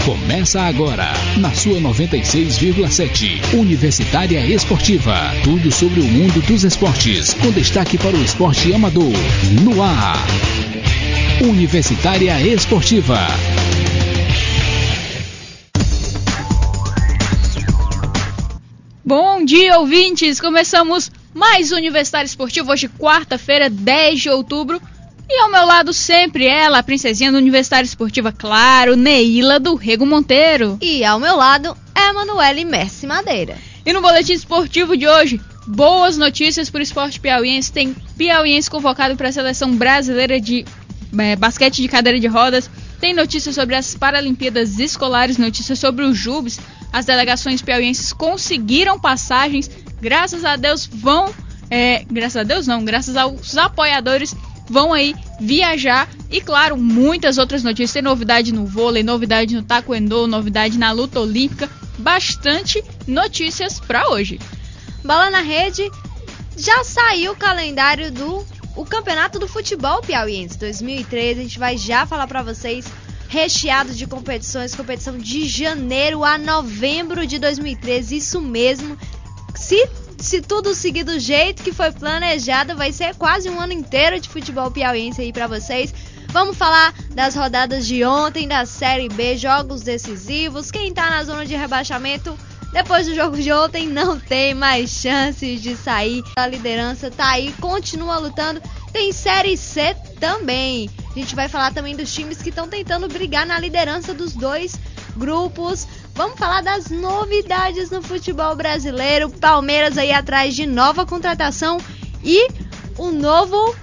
Começa agora, na sua 96,7, Universitária Esportiva. Tudo sobre o mundo dos esportes, com destaque para o esporte amador. No ar, Universitária Esportiva. Bom dia, ouvintes! Começamos mais Universitária Esportiva, hoje quarta-feira, 10 de outubro. E ao meu lado sempre ela, a princesinha da Universitária Esportiva, claro, Neila do Rego Monteiro. E ao meu lado, Emanuele Messi Madeira. E no boletim esportivo de hoje, boas notícias para o esporte piauiense. Tem piauiense convocado para a seleção brasileira de basquete de cadeira de rodas. Tem notícias sobre as Paralimpíadas Escolares, notícias sobre os JUBs. As delegações piauienses conseguiram passagens, graças a Deus graças aos apoiadores vão aí viajar. E claro, muitas outras notícias. Tem novidade no vôlei, novidade no taekwondo, novidade na luta olímpica. Bastante notícias para hoje. Bola na rede, já saiu o calendário do Campeonato do Futebol Piauiense 2013. A gente vai já falar para vocês, recheado de competições, competição de janeiro a novembro de 2013, isso mesmo. Se tudo seguir do jeito que foi planejado, vai ser quase um ano inteiro de futebol piauiense aí pra vocês. Vamos falar das rodadas de ontem, da Série B, jogos decisivos. Quem tá na zona de rebaixamento, depois do jogo de ontem, não tem mais chances de sair. A liderança tá aí, continua lutando. Tem Série C também. A gente vai falar também dos times que estão tentando brigar na liderança dos dois grupos. Vamos falar das novidades no futebol brasileiro. Palmeiras aí atrás de nova contratação. E o novo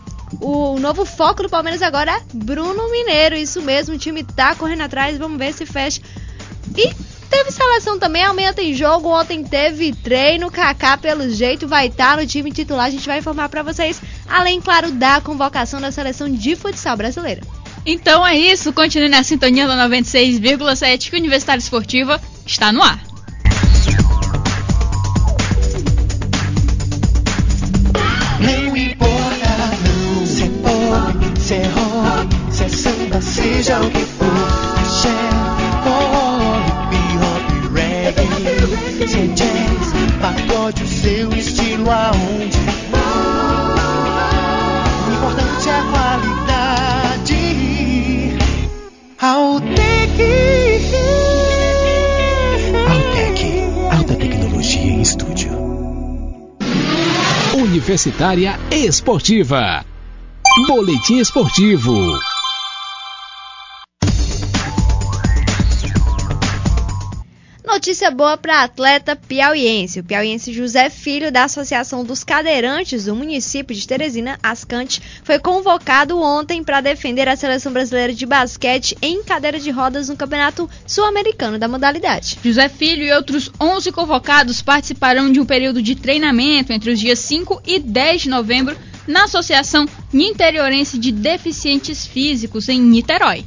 foco do Palmeiras agora é Bruno Mineiro. Isso mesmo, o time tá correndo atrás. Vamos ver se fecha. E teve seleção também, amanhã tem jogo. Ontem teve treino. Kaká, pelo jeito, vai estar no time titular. A gente vai informar pra vocês. Além, claro, da convocação da seleção de futsal brasileira. Então é isso, continue na sintonia da 96,7, que a Universitária Esportiva está no ar. Não importa, não, se é pop, se é rock, se é samba, seja o que for, axé, pop, hip-hop, reggae, se é jazz, pagode, o seu estilo aonde for. O importante é a qualidade. Altec, alta tecnologia em estúdio. Universitária Esportiva. Boletim esportivo. Notícia boa para atleta piauiense. O piauiense José Filho, da Associação dos Cadeirantes do município de Teresina, Ascante, foi convocado ontem para defender a seleção brasileira de basquete em cadeira de rodas no Campeonato Sul-Americano da modalidade. José Filho e outros 11 convocados participarão de um período de treinamento entre os dias 5 e 10 de novembro na Associação Niteriorense de Deficientes Físicos em Niterói.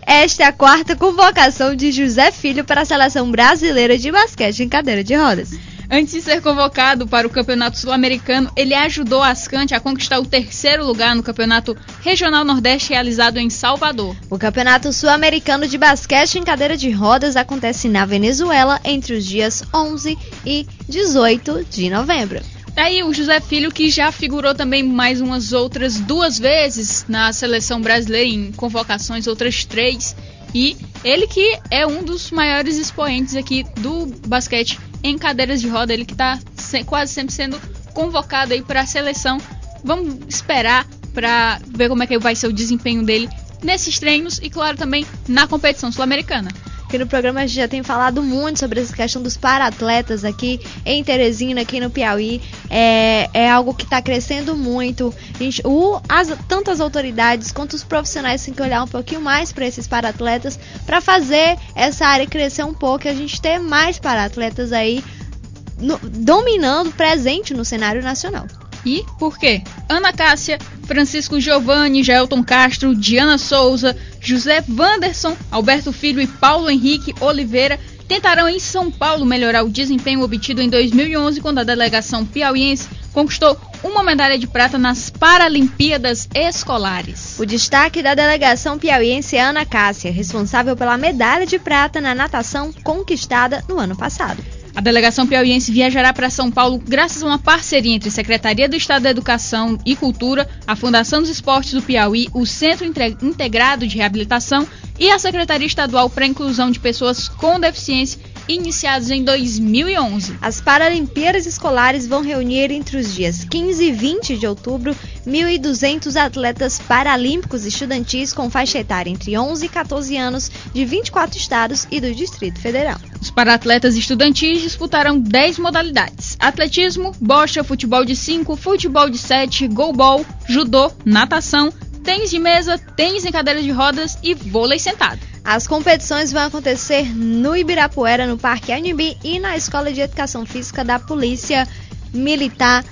Esta é a quarta convocação de José Filho para a seleção brasileira de basquete em cadeira de rodas. Antes de ser convocado para o Campeonato Sul-Americano, ele ajudou a Ascante a conquistar o 3º lugar no Campeonato Regional Nordeste realizado em Salvador. O Campeonato Sul-Americano de basquete em cadeira de rodas acontece na Venezuela entre os dias 11 e 18 de novembro. Aí o José Filho, que já figurou também mais umas outras 2 vezes na seleção brasileira em convocações, outras 3. E ele que é um dos maiores expoentes aqui do basquete em cadeiras de roda, ele que está quase sempre sendo convocado aí para a seleção. Vamos esperar para ver como é que vai ser o desempenho dele nesses treinos e, claro, também na competição sul-americana. Aqui no programa a gente já tem falado muito sobre essa questão dos para-atletas aqui em Teresina, aqui no Piauí. É algo que está crescendo muito. Tanto as autoridades quanto os profissionais têm que olhar um pouquinho mais para esses para-atletas para fazer essa área crescer um pouco e a gente ter mais para-atletas aí dominando, presente no cenário nacional. E por quê? Ana Cássia, Francisco Giovanni, Jaelton Castro, Diana Souza, José Wanderson, Alberto Filho e Paulo Henrique Oliveira tentarão em São Paulo melhorar o desempenho obtido em 2011, quando a delegação piauiense conquistou uma medalha de prata nas Paralimpíadas Escolares. O destaque da delegação piauiense é Ana Cássia, responsável pela medalha de prata na natação conquistada no ano passado. A delegação piauiense viajará para São Paulo graças a uma parceria entre a Secretaria do Estado da Educação e Cultura, a Fundação dos Esportes do Piauí, o Centro Integrado de Reabilitação e a Secretaria Estadual para a Inclusão de Pessoas com Deficiência, iniciados em 2011. As Paralimpíadas Escolares vão reunir entre os dias 15 e 20 de outubro 1.200 atletas paralímpicos estudantis com faixa etária entre 11 e 14 anos de 24 estados e do Distrito Federal. Os paratletas estudantis disputarão 10 modalidades: atletismo, bocha, futebol de 5, futebol de 7, goalball, judô, natação, tênis de mesa, tênis em cadeiras de rodas e vôlei sentado. As competições vão acontecer no Ibirapuera, no Parque Anhembi e na Escola de Educação Física da Polícia Militar.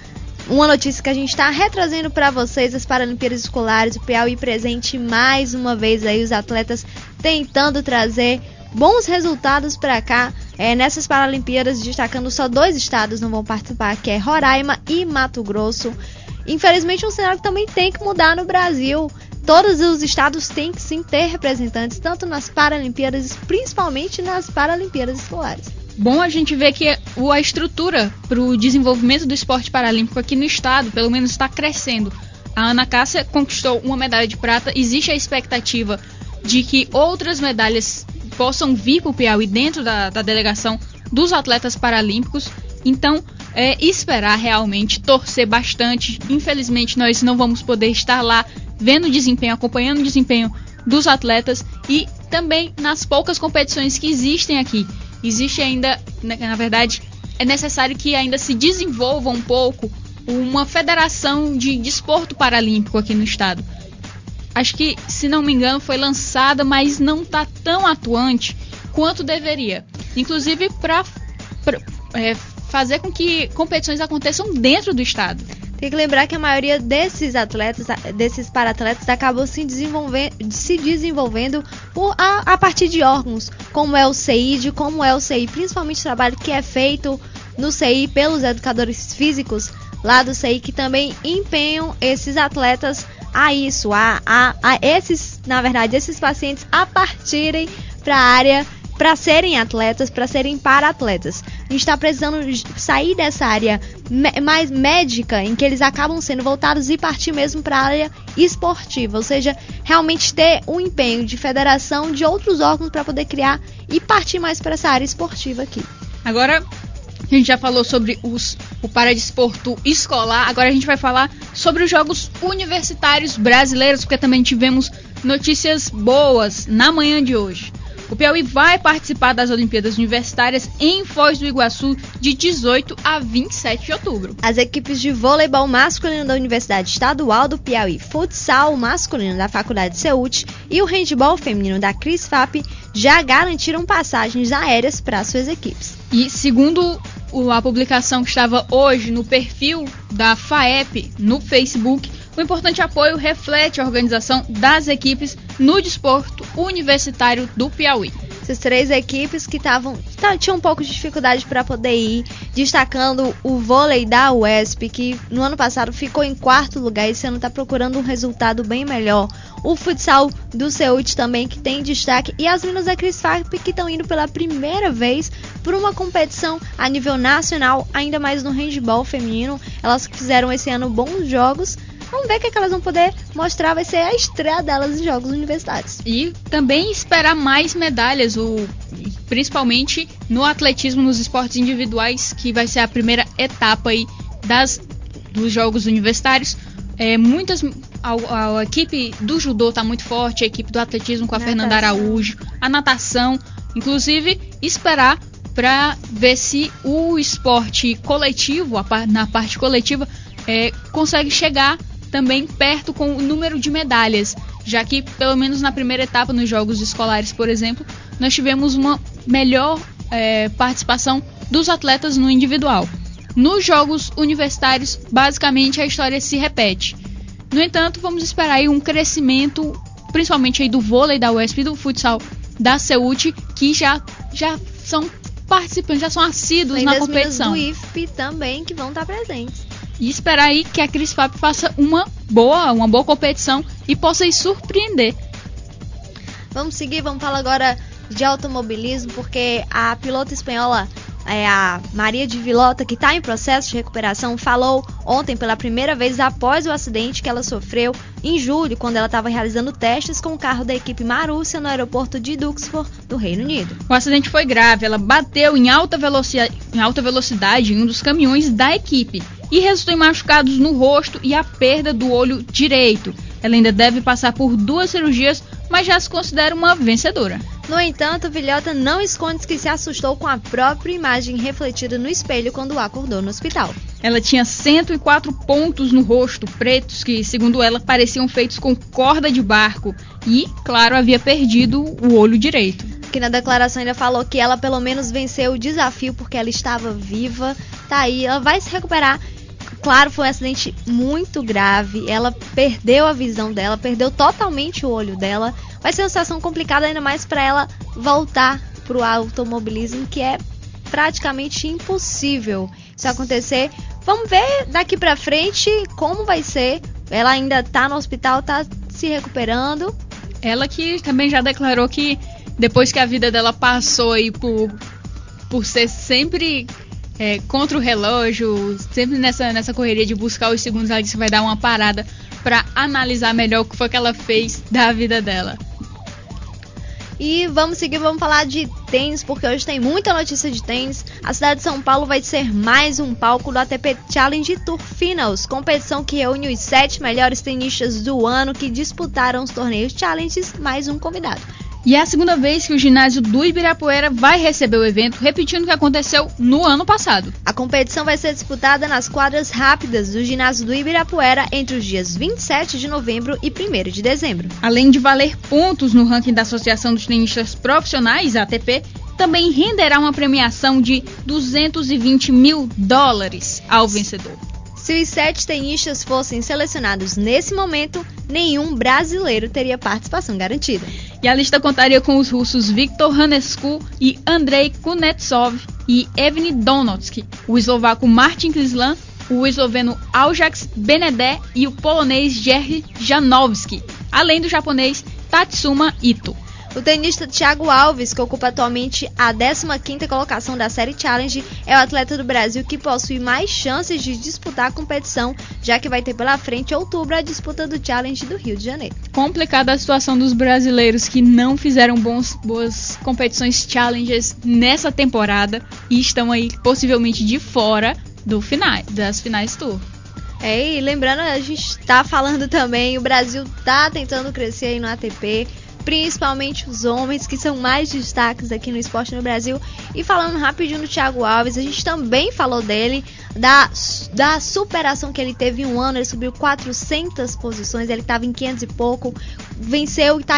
Uma notícia que a gente está retrazendo para vocês, as Paralimpíadas Escolares, o Piauí presente mais uma vez aí, os atletas tentando trazer bons resultados para cá. Nessas Paralimpíadas, destacando só 2 estados não vão participar, que é Roraima e Mato Grosso. Infelizmente, um cenário que também tem que mudar no Brasil. Todos os estados têm que sim ter representantes, tanto nas Paralimpíadas, principalmente nas Paralimpíadas Escolares. Bom a gente ver que a estrutura para o desenvolvimento do esporte paralímpico aqui no estado, pelo menos, está crescendo. A Ana Cássia conquistou uma medalha de prata, existe a expectativa de que outras medalhas possam vir para o Piauí dentro da delegação dos atletas paralímpicos. Então, esperar realmente, torcer bastante. Infelizmente, nós não vamos poder estar lá vendo o desempenho, acompanhando o desempenho dos atletas e também nas poucas competições que existem aqui. Existe ainda, na verdade, é necessário que ainda se desenvolva um pouco uma federação de desporto paralímpico aqui no estado. Acho que, se não me engano, foi lançada, mas não está tão atuante quanto deveria. Inclusive para fazer com que competições aconteçam dentro do estado. Tem que lembrar que a maioria desses atletas, desses paratletas, acabam se desenvolvendo a partir de órgãos, como é o CEID, principalmente o trabalho que é feito no CEI pelos educadores físicos lá do CEI, que também empenham esses atletas a isso, esses pacientes a partirem para a área, para serem atletas, para serem para-atletas. A gente está precisando sair dessa área mais médica, em que eles acabam sendo voltados, e partir mesmo para a área esportiva, ou seja, realmente ter um empenho de federação de outros órgãos para poder criar e partir mais para essa área esportiva aqui. Agora, a gente já falou sobre o paradesporto escolar, agora a gente vai falar sobre os Jogos Universitários Brasileiros, porque também tivemos notícias boas na manhã de hoje. O Piauí vai participar das Olimpíadas Universitárias em Foz do Iguaçu de 18 a 27 de outubro. As equipes de voleibol masculino da Universidade Estadual do Piauí, futsal masculino da Faculdade CEUT e o handebol feminino da CRISFAP já garantiram passagens aéreas para suas equipes. E segundo a publicação que estava hoje no perfil da FAEP no Facebook, o importante apoio reflete a organização das equipes no desporto universitário do Piauí. Essas 3 equipes que tinham um pouco de dificuldade para poder ir, destacando o vôlei da UESP, que no ano passado ficou em 4º lugar, esse ano está procurando um resultado bem melhor. O futsal do CEUT também, que tem destaque, e as meninas da CRISFAP, que estão indo pela primeira vez por uma competição a nível nacional, ainda mais no handebol feminino. Elas fizeram esse ano bons jogos. Vamos ver o que elas vão poder mostrar, vai ser a estreia delas em Jogos Universitários. E também esperar mais medalhas, principalmente no atletismo, nos esportes individuais, que vai ser a primeira etapa aí dos Jogos Universitários. A equipe do judô está muito forte, a equipe do atletismo com a Fernanda Araújo, a natação, inclusive esperar para ver se o esporte coletivo, na parte coletiva, consegue chegar também perto com o número de medalhas, já que pelo menos na primeira etapa nos Jogos Escolares, por exemplo, nós tivemos uma melhor participação dos atletas no individual. Nos Jogos Universitários, basicamente a história se repete. No entanto, vamos esperar aí um crescimento, principalmente aí do vôlei da UESP e do futsal da CEUT, que já são participantes, já são assíduos na competição. Do IFP também, que vão estar presentes. E esperar aí que a Cris Fábio faça uma boa competição e possa aí surpreender. Vamos seguir, vamos falar agora de automobilismo, porque a pilota espanhola, a Maria de Vilota, que está em processo de recuperação, falou ontem pela primeira vez após o acidente que ela sofreu em julho, quando ela estava realizando testes com o carro da equipe Marussia no aeroporto de Duxford, do Reino Unido. O acidente foi grave, ela bateu em alta velocidade em um dos caminhões da equipe e resultou em machucados no rosto e a perda do olho direito. Ela ainda deve passar por 2 cirurgias, mas já se considera uma vencedora. No entanto, Vilhota não esconde que se assustou com a própria imagem refletida no espelho quando acordou no hospital. Ela tinha 104 pontos no rosto, pretos, que, segundo ela, pareciam feitos com corda de barco e, claro, havia perdido o olho direito. Que na declaração ainda falou que ela pelo menos venceu o desafio porque ela estava viva. Tá aí, ela vai se recuperar. Claro, foi um acidente muito grave, ela perdeu a visão dela, perdeu totalmente o olho dela. Vai ser uma situação complicada, ainda mais para ela voltar para o automobilismo, que é praticamente impossível isso acontecer. Vamos ver daqui para frente como vai ser. Ela ainda tá no hospital, tá se recuperando. Ela que também já declarou que depois que a vida dela passou aí por ser sempre... contra o relógio, sempre nessa correria de buscar os segundos, ela disse que vai dar uma parada para analisar melhor o que foi que ela fez da vida dela. E vamos seguir, vamos falar de tênis, porque hoje tem muita notícia de tênis. A cidade de São Paulo vai ser mais um palco do ATP Challenge Tour Finals, competição que reúne os 7 melhores tenistas do ano que disputaram os torneios Challenges, mais um convidado. E é a segunda vez que o ginásio do Ibirapuera vai receber o evento, repetindo o que aconteceu no ano passado. A competição vai ser disputada nas quadras rápidas do ginásio do Ibirapuera entre os dias 27 de novembro e 1º de dezembro. Além de valer pontos no ranking da Associação dos Tenistas Profissionais, ATP, também renderá uma premiação de $220 mil ao vencedor. Se os 7 tenistas fossem selecionados nesse momento, nenhum brasileiro teria participação garantida. E a lista contaria com os russos Viktor Hanescu e Andrei Kunetsov e Evgeny Donotsky, o eslovaco Martin Klislan, o esloveno Aljax Benedé e o polonês Jerzy Janowski, além do japonês Tatsuma Ito. O tenista Thiago Alves, que ocupa atualmente a 15ª colocação da série Challenge, é o atleta do Brasil que possui mais chances de disputar a competição, já que vai ter pela frente em outubro a disputa do Challenge do Rio de Janeiro. Complicada a situação dos brasileiros que não fizeram boas competições Challenges nessa temporada e estão aí possivelmente de fora das finais Tour. E lembrando, a gente está falando também, o Brasil está tentando crescer aí no ATP, principalmente os homens, que são mais destaques aqui no esporte no Brasil. E falando rapidinho do Thiago Alves, a gente também falou dele, da superação que ele teve em um ano. Ele subiu 400 posições, ele estava em 500 e pouco, venceu e está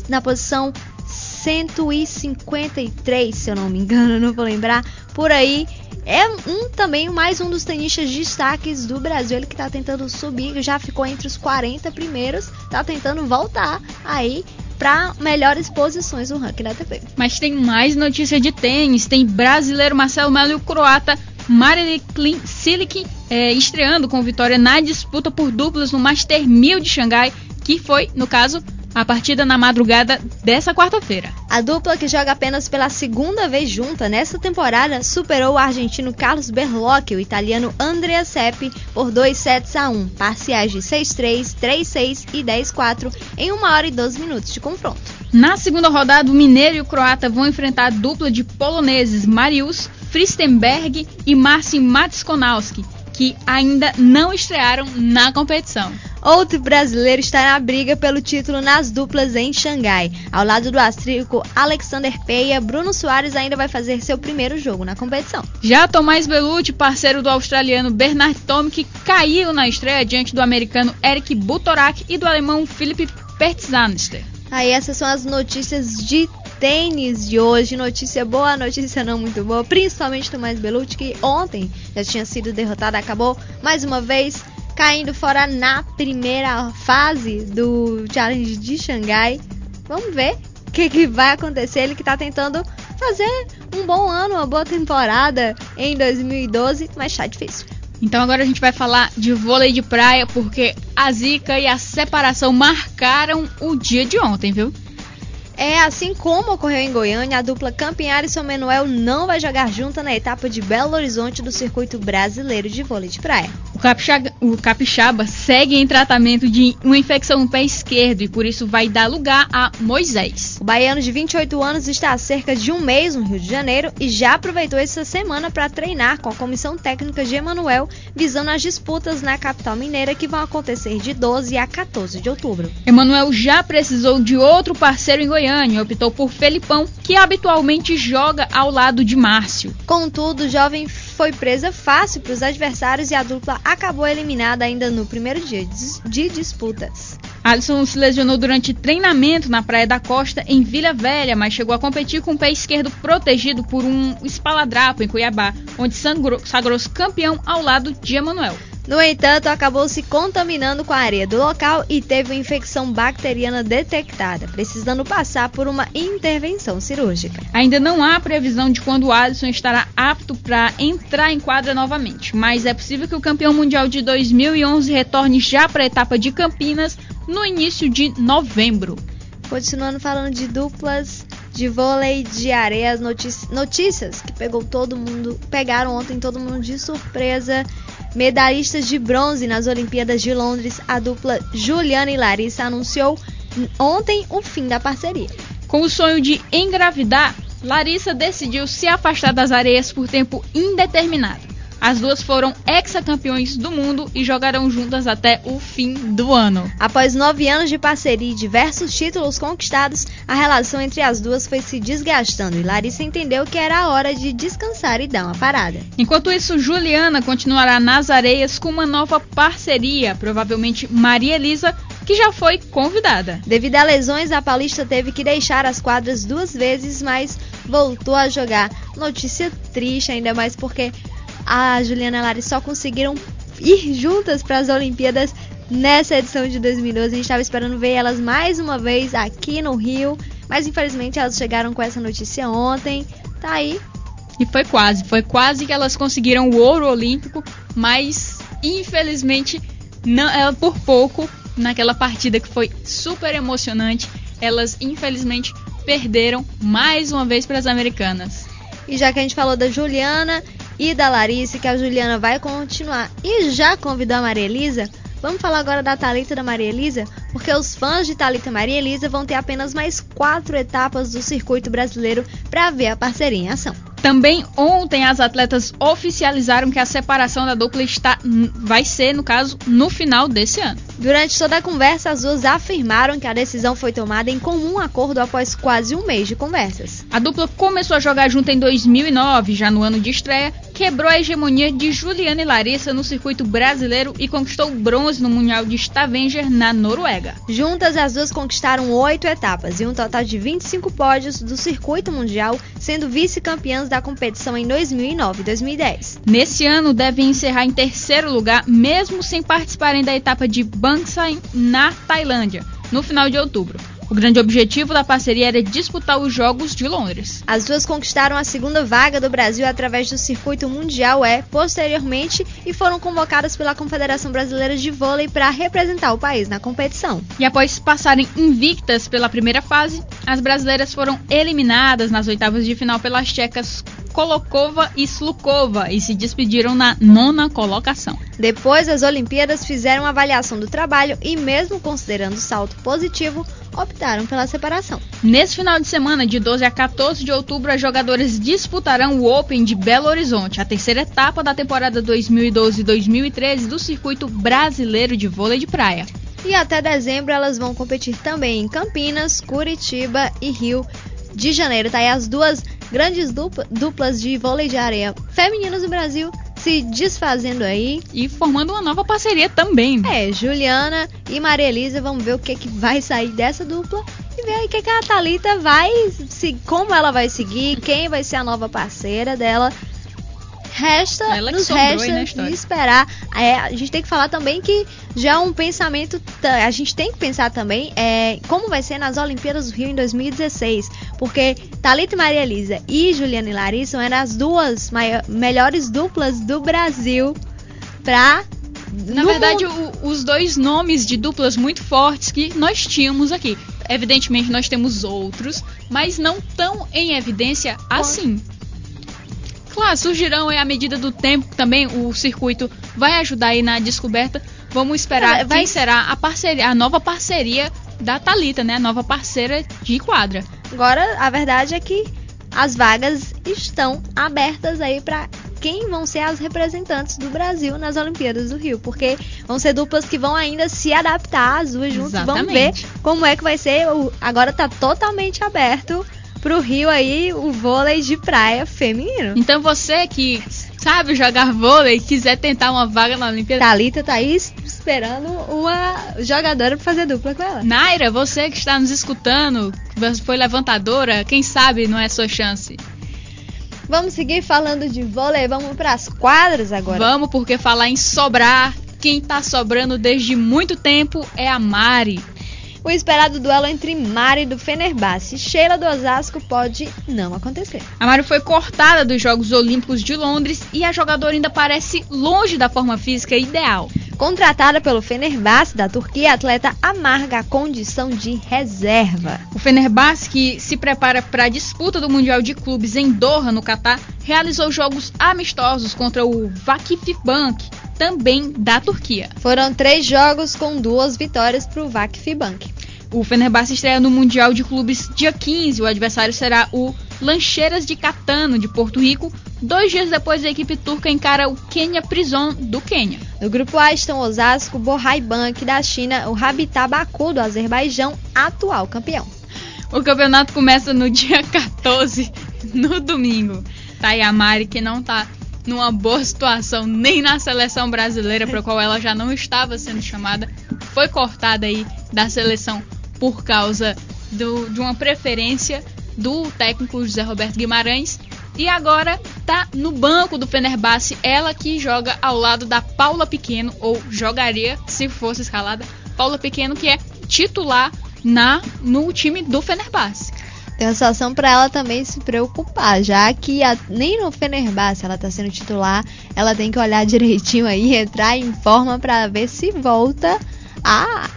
na posição 153, se eu não me engano, não vou lembrar, por aí. É também mais um dos tenistas destaques do Brasil, ele que tá tentando subir, já ficou entre os 40 primeiros, tá tentando voltar aí para melhores posições no ranking da ATP. Mas tem mais notícia de tênis, tem brasileiro Marcelo Melo e o croata Marin Cilic estreando com vitória na disputa por duplas no Master 1000 de Xangai, que foi, no caso, a partida na madrugada dessa quarta-feira. A dupla, que joga apenas pela segunda vez junta nesta temporada, superou o argentino Carlos Berlocchi e o italiano Andrea Seppi por 2-1, parciais de 6-3, 3-6 e 10-4 em 1 hora e 12 minutos de confronto. Na segunda rodada, o mineiro e o croata vão enfrentar a dupla de poloneses Mariusz Fristenberg e Marcin Matskonowski, que ainda não estrearam na competição. Outro brasileiro está na briga pelo título nas duplas em Xangai. Ao lado do austríaco Alexander Peia, Bruno Soares ainda vai fazer seu primeiro jogo na competição. Já Tomás Bellucci, parceiro do australiano Bernard Tomic, caiu na estreia diante do americano Eric Butorak e do alemão Philipp Petzanster. Aí essas são as notícias de tênis de hoje. Notícia boa, notícia não muito boa, principalmente Tomás Bellucci, que ontem já tinha sido derrotado, acabou mais uma vez caindo fora na primeira fase do Challenge de Xangai. Vamos ver o que vai acontecer. Ele que está tentando fazer um bom ano, uma boa temporada em 2012, mas tá difícil. Então agora a gente vai falar de vôlei de praia, porque a zica e a separação marcaram o dia de ontem, viu? Assim como ocorreu em Goiânia, a dupla Campinhar e São Manuel não vai jogar junta na etapa de Belo Horizonte do Circuito Brasileiro de Vôlei de Praia. O capixaba segue em tratamento de uma infecção no pé esquerdo e por isso vai dar lugar a Moisés. O baiano de 28 anos está há cerca de um mês no Rio de Janeiro e já aproveitou essa semana para treinar com a comissão técnica de Emanuel, visando as disputas na capital mineira que vão acontecer de 12 a 14 de outubro. Emanuel já precisou de outro parceiro em Goiânia e optou por Felipão, que habitualmente joga ao lado de Márcio. Contudo, o jovem foi presa fácil para os adversários e a dupla acabou eliminada ainda no primeiro dia de disputas. Alisson se lesionou durante treinamento na Praia da Costa, em Vila Velha, mas chegou a competir com o pé esquerdo protegido por um espaladrapo em Cuiabá, onde sagrou-se campeão ao lado de Emanuel. No entanto, acabou se contaminando com a areia do local e teve uma infecção bacteriana detectada, precisando passar por uma intervenção cirúrgica. Ainda não há previsão de quando o Alisson estará apto para entrar em quadra novamente, mas é possível que o campeão mundial de 2011 retorne já para a etapa de Campinas no início de novembro. Continuando falando de duplas de vôlei de areia, as notícias que pegaram ontem todo mundo de surpresa. Medalhistas de bronze nas Olimpíadas de Londres, a dupla Juliana e Larissa anunciou ontem o fim da parceria. Com o sonho de engravidar, Larissa decidiu se afastar das areias por tempo indeterminado. As duas foram hexacampeões do mundo e jogarão juntas até o fim do ano. Após 9 anos de parceria e diversos títulos conquistados, a relação entre as duas foi se desgastando e Larissa entendeu que era a hora de descansar e dar uma parada. Enquanto isso, Juliana continuará nas areias com uma nova parceria, provavelmente Maria Elisa, que já foi convidada. Devido a lesões, a paulista teve que deixar as quadras 2 vezes, mas voltou a jogar. Notícia triste, ainda mais porque a Juliana e a Larissa só conseguiram ir juntas para as Olimpíadas nessa edição de 2012. A gente estava esperando ver elas mais uma vez aqui no Rio, mas infelizmente elas chegaram com essa notícia ontem. Tá aí. E foi quase que elas conseguiram o ouro olímpico, mas infelizmente não, por pouco, naquela partida que foi super emocionante, elas infelizmente perderam mais uma vez para as americanas. E já que a gente falou da Juliana e da Larissa, que a Juliana vai continuar e já convidou a Maria Elisa, vamos falar agora da Thalita e da Maria Elisa, porque os fãs de Thalita e Maria Elisa vão ter apenas mais 4 etapas do circuito brasileiro para ver a parceria em ação. Também ontem as atletas oficializaram que a separação da dupla vai ser, no caso, no final desse ano. Durante toda a conversa, as duas afirmaram que a decisão foi tomada em comum acordo após quase um mês de conversas. A dupla começou a jogar junto em 2009, já no ano de estreia, quebrou a hegemonia de Juliana e Larissa no circuito brasileiro e conquistou bronze no Mundial de Stavanger, na Noruega. Juntas, as duas conquistaram 8 etapas e um total de 25 pódios do circuito mundial, sendo vice-campeãs da competição em 2009 e 2010. Nesse ano, devem encerrar em terceiro lugar, mesmo sem participarem da etapa de Bangsae, na Tailândia, no final de outubro. O grande objetivo da parceria era disputar os Jogos de Londres. As duas conquistaram a segunda vaga do Brasil através do circuito mundial posteriormente e foram convocadas pela Confederação Brasileira de Vôlei para representar o país na competição. E após passarem invictas pela primeira fase, as brasileiras foram eliminadas nas oitavas de final pelas tchecas Kolokova e Slukova e se despediram na 9ª colocação. Depois, as Olimpíadas fizeram uma avaliação do trabalho e, mesmo considerando o salto positivo, optaram pela separação. Nesse final de semana, de 12 a 14 de outubro, as jogadoras disputarão o Open de Belo Horizonte, a terceira etapa da temporada 2012-2013 do circuito brasileiro de vôlei de praia. E até dezembro elas vão competir também em Campinas, Curitiba e Rio de Janeiro. Tá aí as duas grandes duplas de vôlei de areia femininos do Brasil se desfazendo aí. E formando uma nova parceria também. Juliana e Maria Elisa, vamos ver o que vai sair dessa dupla e ver aí o que a Thalita como ela vai seguir, quem vai ser a nova parceira dela. Nos resta esperar. A gente tem que falar também que já é um pensamento. A gente tem que pensar também como vai ser nas Olimpíadas do Rio em 2016. Porque Thalita e Maria Elisa e Juliana e Larissa eram as duas melhores duplas do Brasil pra... Na verdade, os dois nomes de duplas muito fortes que nós tínhamos aqui. Evidentemente, nós temos outros, mas não tão em evidência assim. Claro, surgirão à medida do tempo também. O circuito vai ajudar aí na descoberta. Vamos esperar quem será a nova parceria da Thalita, né? A nova parceira de quadra. Agora, a verdade é que as vagas estão abertas aí para quem vão ser as representantes do Brasil nas Olimpíadas do Rio, porque vão ser duplas que vão ainda se adaptar as duas juntas. Vamos ver como é que vai ser. Agora tá totalmente aberto pro Rio aí o vôlei de praia feminino. Então você que sabe jogar vôlei, quiser tentar uma vaga na Olimpíada, Thalita tá aí esperando uma jogadora pra fazer dupla com ela. Naira, você que está nos escutando, foi levantadora, quem sabe não é sua chance. Vamos seguir falando de vôlei, vamos pras quadras agora. Vamos, porque falar em sobrar, quem tá sobrando desde muito tempo é a Mari. O esperado duelo entre Mari do Fenerbahçe e Sheila do Osasco pode não acontecer. A Mari foi cortada dos Jogos Olímpicos de Londres e a jogadora ainda parece longe da forma física ideal. Contratada pelo Fenerbahçe da Turquia, a atleta amarga a condição de reserva. O Fenerbahçe, que se prepara para a disputa do Mundial de Clubes em Doha, no Catar, realizou jogos amistosos contra o Vakifbank, também da Turquia. Foram 3 jogos com 2 vitórias para o Vakifbank. O Fenerbahçe estreia no Mundial de Clubes dia 15. O adversário será o Lancheiras de Catano, de Porto Rico. 2 dias depois, a equipe turca encara o Kenya Prison, do Quênia. No grupo A estão Osasco, Borhaibank da China, o Habitat Baku do Azerbaijão, atual campeão. O campeonato começa no dia 14, no domingo. Tá aí a Mari, que não tá numa boa situação nem na seleção brasileira, para a qual ela já não estava sendo chamada. Foi cortada aí da seleção por causa de uma preferência do técnico José Roberto Guimarães. E agora tá no banco do Fenerbahçe, ela que joga ao lado da Paula Pequeno, ou jogaria se fosse escalada, Paula Pequeno, que é titular no time do Fenerbahçe. Tem a situação para ela também se preocupar, já que nem no Fenerbahçe ela tá sendo titular, ela tem que olhar direitinho aí, entrar em forma para ver se volta a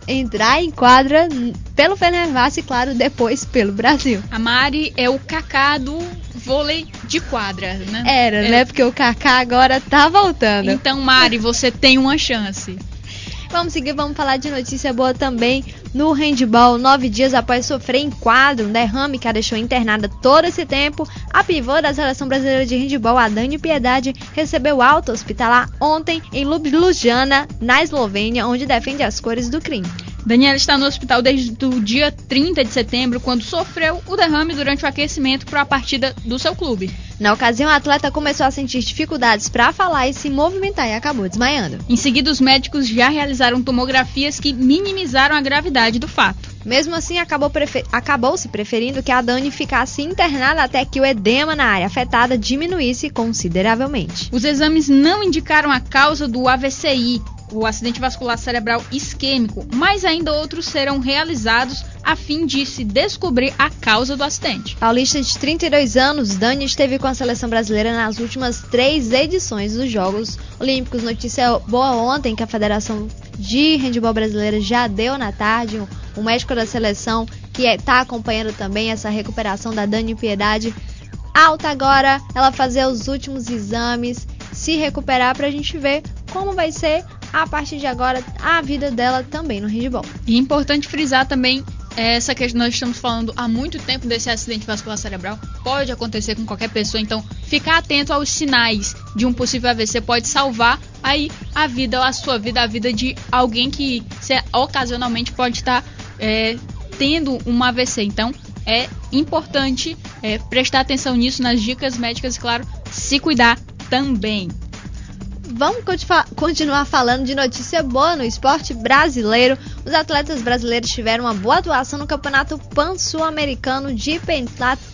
entrar em quadra pelo Fenerbahçe e, claro, depois pelo Brasil. A Mari é o Kaká do vôlei de quadra, né? Era, né? Porque o Kaká agora tá voltando. Então, Mari, você tem uma chance. Vamos seguir, vamos falar de notícia boa também no handball. 9 dias após sofrer em quadro um derrame que a deixou internada todo esse tempo, a pivô da Seleção Brasileira de Handball, a Dani Piedade, recebeu alta hospitalar ontem em Ljubljana, na Eslovênia, onde defende as cores do crime. Daniela está no hospital desde o dia 30 de setembro, quando sofreu o derrame durante o aquecimento para a partida do seu clube. Na ocasião, a atleta começou a sentir dificuldades para falar e se movimentar e acabou desmaiando. Em seguida, os médicos já realizaram tomografias que minimizaram a gravidade do fato. Mesmo assim, acabou-se preferindo que a Dani ficasse internada até que o edema na área afetada diminuísse consideravelmente. Os exames não indicaram a causa do AVCI, o acidente vascular cerebral isquêmico, mas ainda outros serão realizados a fim de se descobrir a causa do acidente. Paulista de 32 anos, Dani esteve com a seleção brasileira nas últimas 3 edições dos Jogos Olímpicos. Notícia boa ontem que a Federação de Handebol Brasileira já deu na tarde. O médico da seleção que está acompanhando também essa recuperação da Dani Piedade. Alta agora, ela fazer os últimos exames, se recuperar para a gente ver como vai ser a partir de agora a vida dela também no handebol. E é importante frisar também essa questão, nós estamos falando há muito tempo desse acidente vascular cerebral, pode acontecer com qualquer pessoa, então ficar atento aos sinais de um possível AVC pode salvar aí a vida, a sua vida, a vida de alguém que ocasionalmente pode estar tendo um AVC. Então é importante prestar atenção nisso, nas dicas médicas e, claro, se cuidar também. Vamos continuar falando de notícia boa no esporte brasileiro. Os atletas brasileiros tiveram uma boa atuação no Campeonato Pan-Sul-Americano de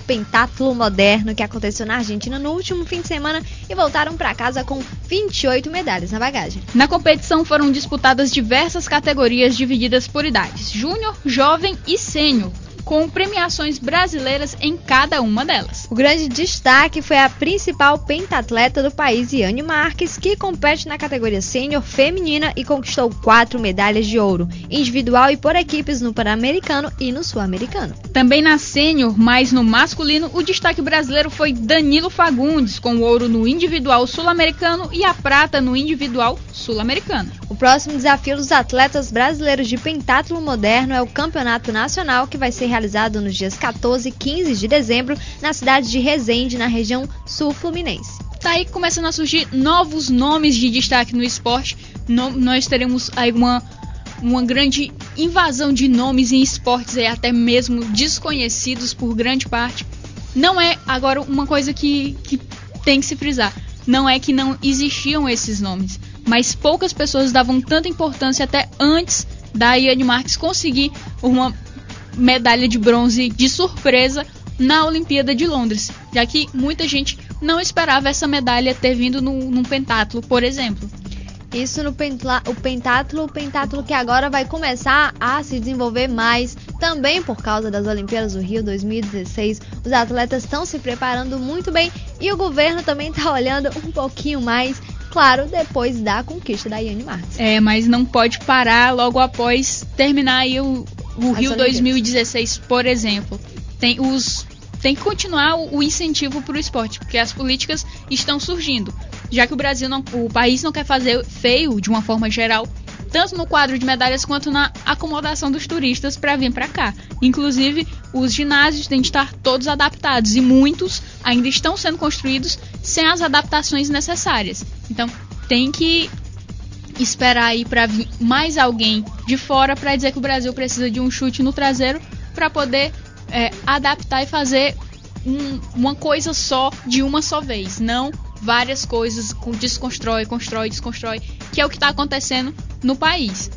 Pentatlo Moderno, que aconteceu na Argentina no último fim de semana, e voltaram para casa com 28 medalhas na bagagem. Na competição foram disputadas diversas categorias divididas por idades: júnior, jovem e sênior. com premiações brasileiras em cada uma delas. O grande destaque foi a principal pentatleta do país, Yane Marques, que compete na categoria sênior feminina e conquistou 4 medalhas de ouro, individual e por equipes no Pan-Americano e no Sul-Americano. Também na sênior, mas no masculino, o destaque brasileiro foi Danilo Fagundes, com o ouro no individual sul-americano e a prata no individual sul-americano. O próximo desafio dos atletas brasileiros de pentatlo moderno é o Campeonato Nacional, que vai ser realizado nos dias 14 e 15 de dezembro na cidade de Resende, na região sul-fluminense. Tá aí começando a surgir novos nomes de destaque no esporte. Nós teremos aí uma grande invasão de nomes em esportes aí, até mesmo desconhecidos por grande parte. Não é agora uma coisa que tem que se frisar. Não é que não existiam esses nomes, mas poucas pessoas davam tanta importância até antes da Yane Marques conseguir uma medalha de bronze de surpresa na Olimpíada de Londres, já que muita gente não esperava essa medalha ter vindo num pentatlo, por exemplo. Isso no pentatlo que agora vai começar a se desenvolver mais, também por causa das Olimpíadas do Rio 2016. Os atletas estão se preparando muito bem e o governo também está olhando um pouquinho mais, claro, depois da conquista da Yane Marques. Mas não pode parar logo após terminar aí o Rio 2016, por exemplo. Tem que continuar o incentivo para o esporte, porque as políticas estão surgindo. Já que o país não quer fazer feio de uma forma geral, tanto no quadro de medalhas quanto na acomodação dos turistas para vir para cá. Inclusive, os ginásios têm de estar todos adaptados e muitos ainda estão sendo construídos sem as adaptações necessárias. Então, tem que esperar aí para vir mais alguém de fora para dizer que o Brasil precisa de um chute no traseiro para poder adaptar e fazer uma coisa só de uma só vez, não várias coisas, desconstrói, constrói, desconstrói, que é o que está acontecendo no país.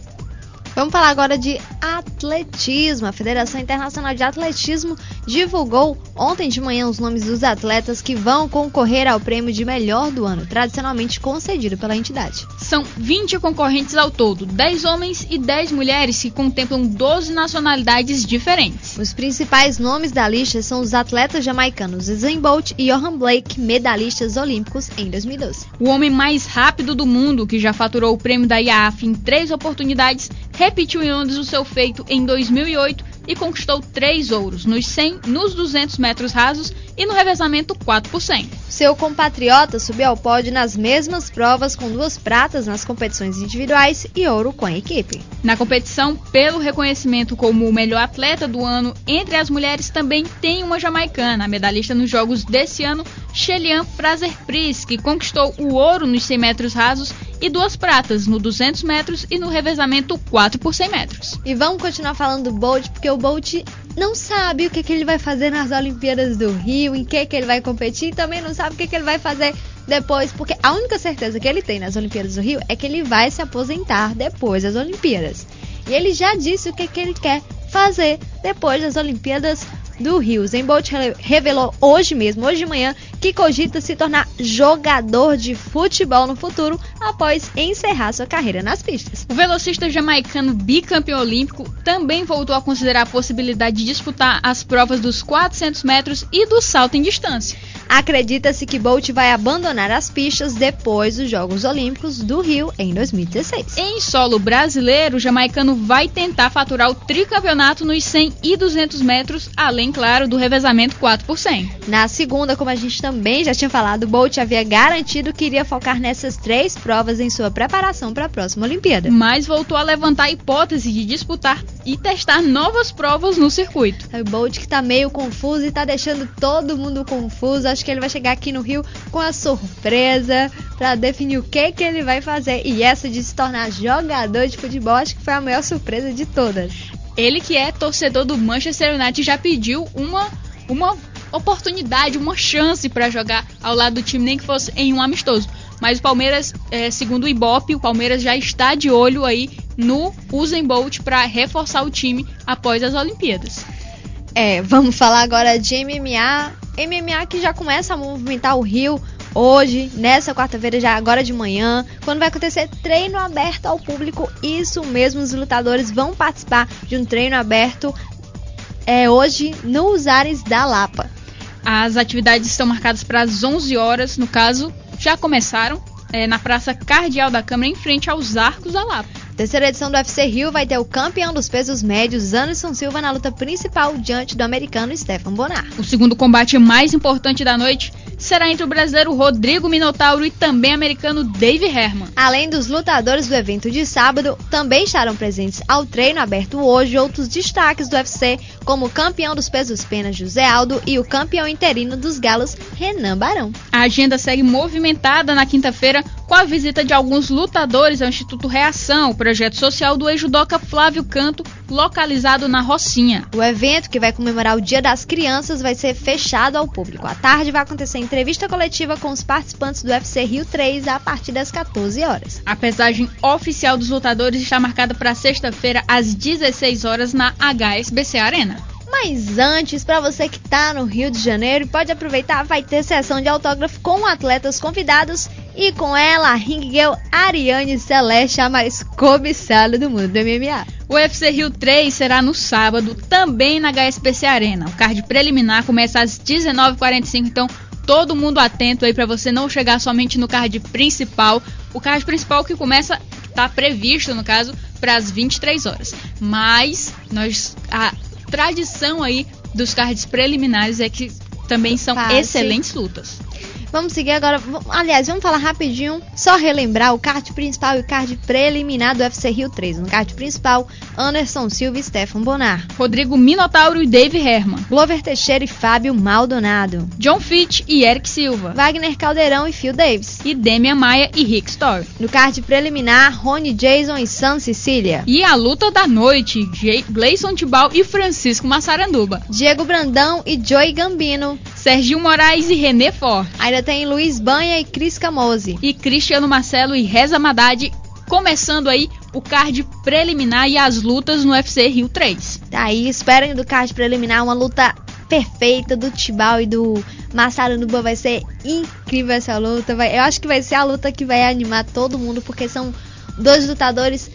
Vamos falar agora de atletismo. A Federação Internacional de Atletismo divulgou ontem de manhã os nomes dos atletas que vão concorrer ao prêmio de melhor do ano, tradicionalmente concedido pela entidade. São 20 concorrentes ao todo, 10 homens e 10 mulheres, que contemplam 12 nacionalidades diferentes. Os principais nomes da lista são os atletas jamaicanos Usain Bolt e Johan Blake, medalhistas olímpicos em 2012. O homem mais rápido do mundo, que já faturou o prêmio da IAAF em 3 oportunidades, repetiu em Londres o seu feito em 2008 e conquistou 3 ouros, nos 100, nos 200 metros rasos e no revezamento 4%. Seu compatriota subiu ao pódio nas mesmas provas, com 2 pratas nas competições individuais e ouro com a equipe. Na competição, pelo reconhecimento como o melhor atleta do ano entre as mulheres, também tem uma jamaicana, a medalhista nos Jogos desse ano, Shelian Fraser-Pryce, que conquistou o ouro nos 100 metros rasos e 2 pratas no 200 metros e no revezamento 4 por 100 metros. E vamos continuar falando do Bolt, porque o Bolt não sabe o que ele vai fazer nas Olimpíadas do Rio, em que ele vai competir, e também não sabe o que ele vai fazer depois, porque a única certeza que ele tem nas Olimpíadas do Rio é que ele vai se aposentar depois das Olimpíadas. E ele já disse o que ele quer fazer depois das Olimpíadas do Rio. Usain Bolt revelou hoje de manhã, que cogita se tornar jogador de futebol no futuro após encerrar sua carreira nas pistas. O velocista jamaicano bicampeão olímpico também voltou a considerar a possibilidade de disputar as provas dos 400 metros e do salto em distância. Acredita-se que Bolt vai abandonar as pistas depois dos Jogos Olímpicos do Rio em 2016. Em solo brasileiro, o jamaicano vai tentar faturar o tricampeonato nos 100 e 200 metros, além, claro, do revezamento 4 por 100. Na segunda, como a gente também já tinha falado, Bolt havia garantido que iria focar nessas 3 provas em sua preparação para a próxima Olimpíada. Mas voltou a levantar a hipótese de disputar e testar novas provas no circuito. O Bolt que tá meio confuso e tá deixando todo mundo confuso. Acho que ele vai chegar aqui no Rio com a surpresa para definir o que ele vai fazer. E essa de se tornar jogador de futebol, acho que foi a maior surpresa de todas. Ele, que é torcedor do Manchester United, já pediu uma oportunidade, uma chance para jogar ao lado do time, nem que fosse em um amistoso. Mas o Palmeiras, segundo o Ibope, o Palmeiras já está de olho aí no Usain Bolt para reforçar o time após as Olimpíadas. Vamos falar agora de MMA. MMA que já começa a movimentar o Rio hoje, nessa quarta-feira, já agora de manhã, quando vai acontecer treino aberto ao público. Isso mesmo, os lutadores vão participar de um treino aberto hoje nos Ares da Lapa. As atividades estão marcadas para as 11 horas, no caso, já começaram na Praça Cardeal da Câmara, em frente aos Arcos da Lapa. Terceira edição do UFC Rio vai ter o campeão dos pesos médios, Anderson Silva, na luta principal diante do americano Stephan Bonnar. O segundo combate mais importante da noite será entre o brasileiro Rodrigo Minotauro e também americano Dave Herman. Além dos lutadores do evento de sábado, também estarão presentes ao treino aberto hoje outros destaques do UFC, como o campeão dos pesos pena José Aldo e o campeão interino dos galos Renan Barão. A agenda segue movimentada na quinta-feira com a visita de alguns lutadores ao Instituto Reação, o projeto social do ex-judoca Flávio Canto, localizado na Rocinha. O evento, que vai comemorar o Dia das Crianças, vai ser fechado ao público. À tarde vai acontecer entrevista coletiva com os participantes do UFC Rio 3 a partir das 14 horas. A pesagem oficial dos lutadores está marcada para sexta-feira às 16 horas na HSBC Arena. Mas antes, para você que está no Rio de Janeiro, pode aproveitar, vai ter sessão de autógrafo com atletas convidados e com ela a ring girl Ariane Celeste, a mais cobiçada do mundo do MMA. O UFC Rio 3 será no sábado, também na HSBC Arena. O card preliminar começa às 19h45, então todo mundo atento aí para você não chegar somente no card principal. O card principal que começa, está previsto no caso, para as 23 horas. Mas a tradição aí dos cards preliminares é que também são excelentes lutas. Vamos seguir agora, aliás, vamos falar rapidinho, só relembrar o card principal e o card preliminar do UFC Rio 3. No card principal, Anderson Silva e Stephan Bonnar, Rodrigo Minotauro e Dave Herman, Glover Teixeira e Fábio Maldonado, John Fitch e Eric Silva, Wagner Caldeirão e Phil Davis, e Demian Maia e Rick Story. No card preliminar, Rony Jason e Sam Cecília. E a luta da noite, Gleison Tibau e Francisco Massaranduba, Diego Brandão e Joey Gambino, Serginho Moraes e René Forte. Ainda tem Luiz Banha e Cris Camose. E Cristiano Marcelo e Reza Madad, começando aí o card preliminar e as lutas no UFC Rio 3. Aí, esperem do card preliminar uma luta perfeita do Tibau e do Massaranduba. Vai ser incrível essa luta. Eu acho que vai ser a luta que vai animar todo mundo, porque são dois lutadores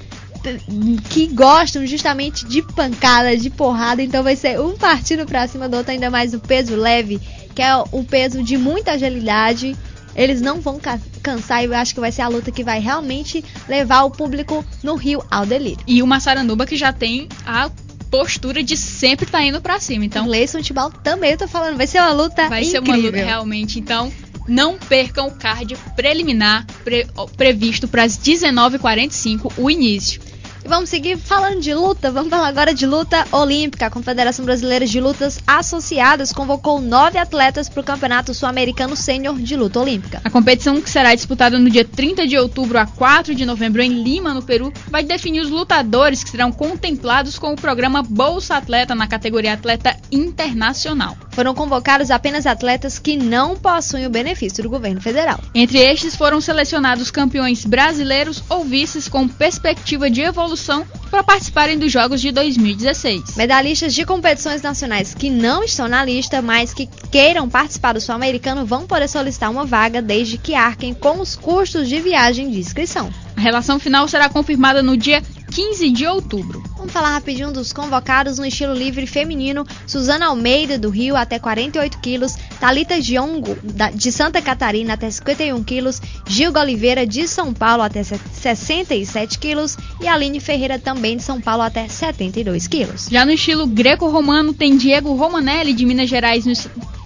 que gostam justamente de pancada, de porrada, então vai ser um partido pra cima do outro, ainda mais no peso leve, que é um peso de muita agilidade. Eles não vão cansar e eu acho que vai ser a luta que vai realmente levar o público no Rio ao delírio. E o Massaranduba, que já tem a postura de sempre estar indo pra cima, então... O Gleison Tibau também, eu tô falando, vai ser uma luta incrível. Vai ser uma luta realmente, então... Não percam o card preliminar previsto para as 19h45, o início. E vamos seguir falando de luta, vamos falar agora de luta olímpica. A Confederação Brasileira de Lutas Associadas convocou 9 atletas para o Campeonato Sul-Americano Sênior de Luta Olímpica. A competição, que será disputada no dia 30 de outubro a 4 de novembro em Lima, no Peru, vai definir os lutadores que serão contemplados com o programa Bolsa Atleta na categoria Atleta Internacional. Foram convocados apenas atletas que não possuem o benefício do governo federal. Entre estes foram selecionados campeões brasileiros ou vices com perspectiva de evolução para participarem dos Jogos de 2016. Medalhistas de competições nacionais que não estão na lista, mas que queiram participar do Sul-Americano vão poder solicitar uma vaga desde que arquem com os custos de viagem de inscrição. A relação final será confirmada no dia 15 de outubro. Vamos falar rapidinho dos convocados no estilo livre feminino. Suzana Almeida, do Rio, até 48 quilos. Thalita Giongo, de Santa Catarina, até 51 quilos. Gilga Oliveira, de São Paulo, até 67 quilos. E Aline Ferreira, também de São Paulo, até 72 quilos. Já no estilo greco-romano, tem Diego Romanelli, de Minas Gerais,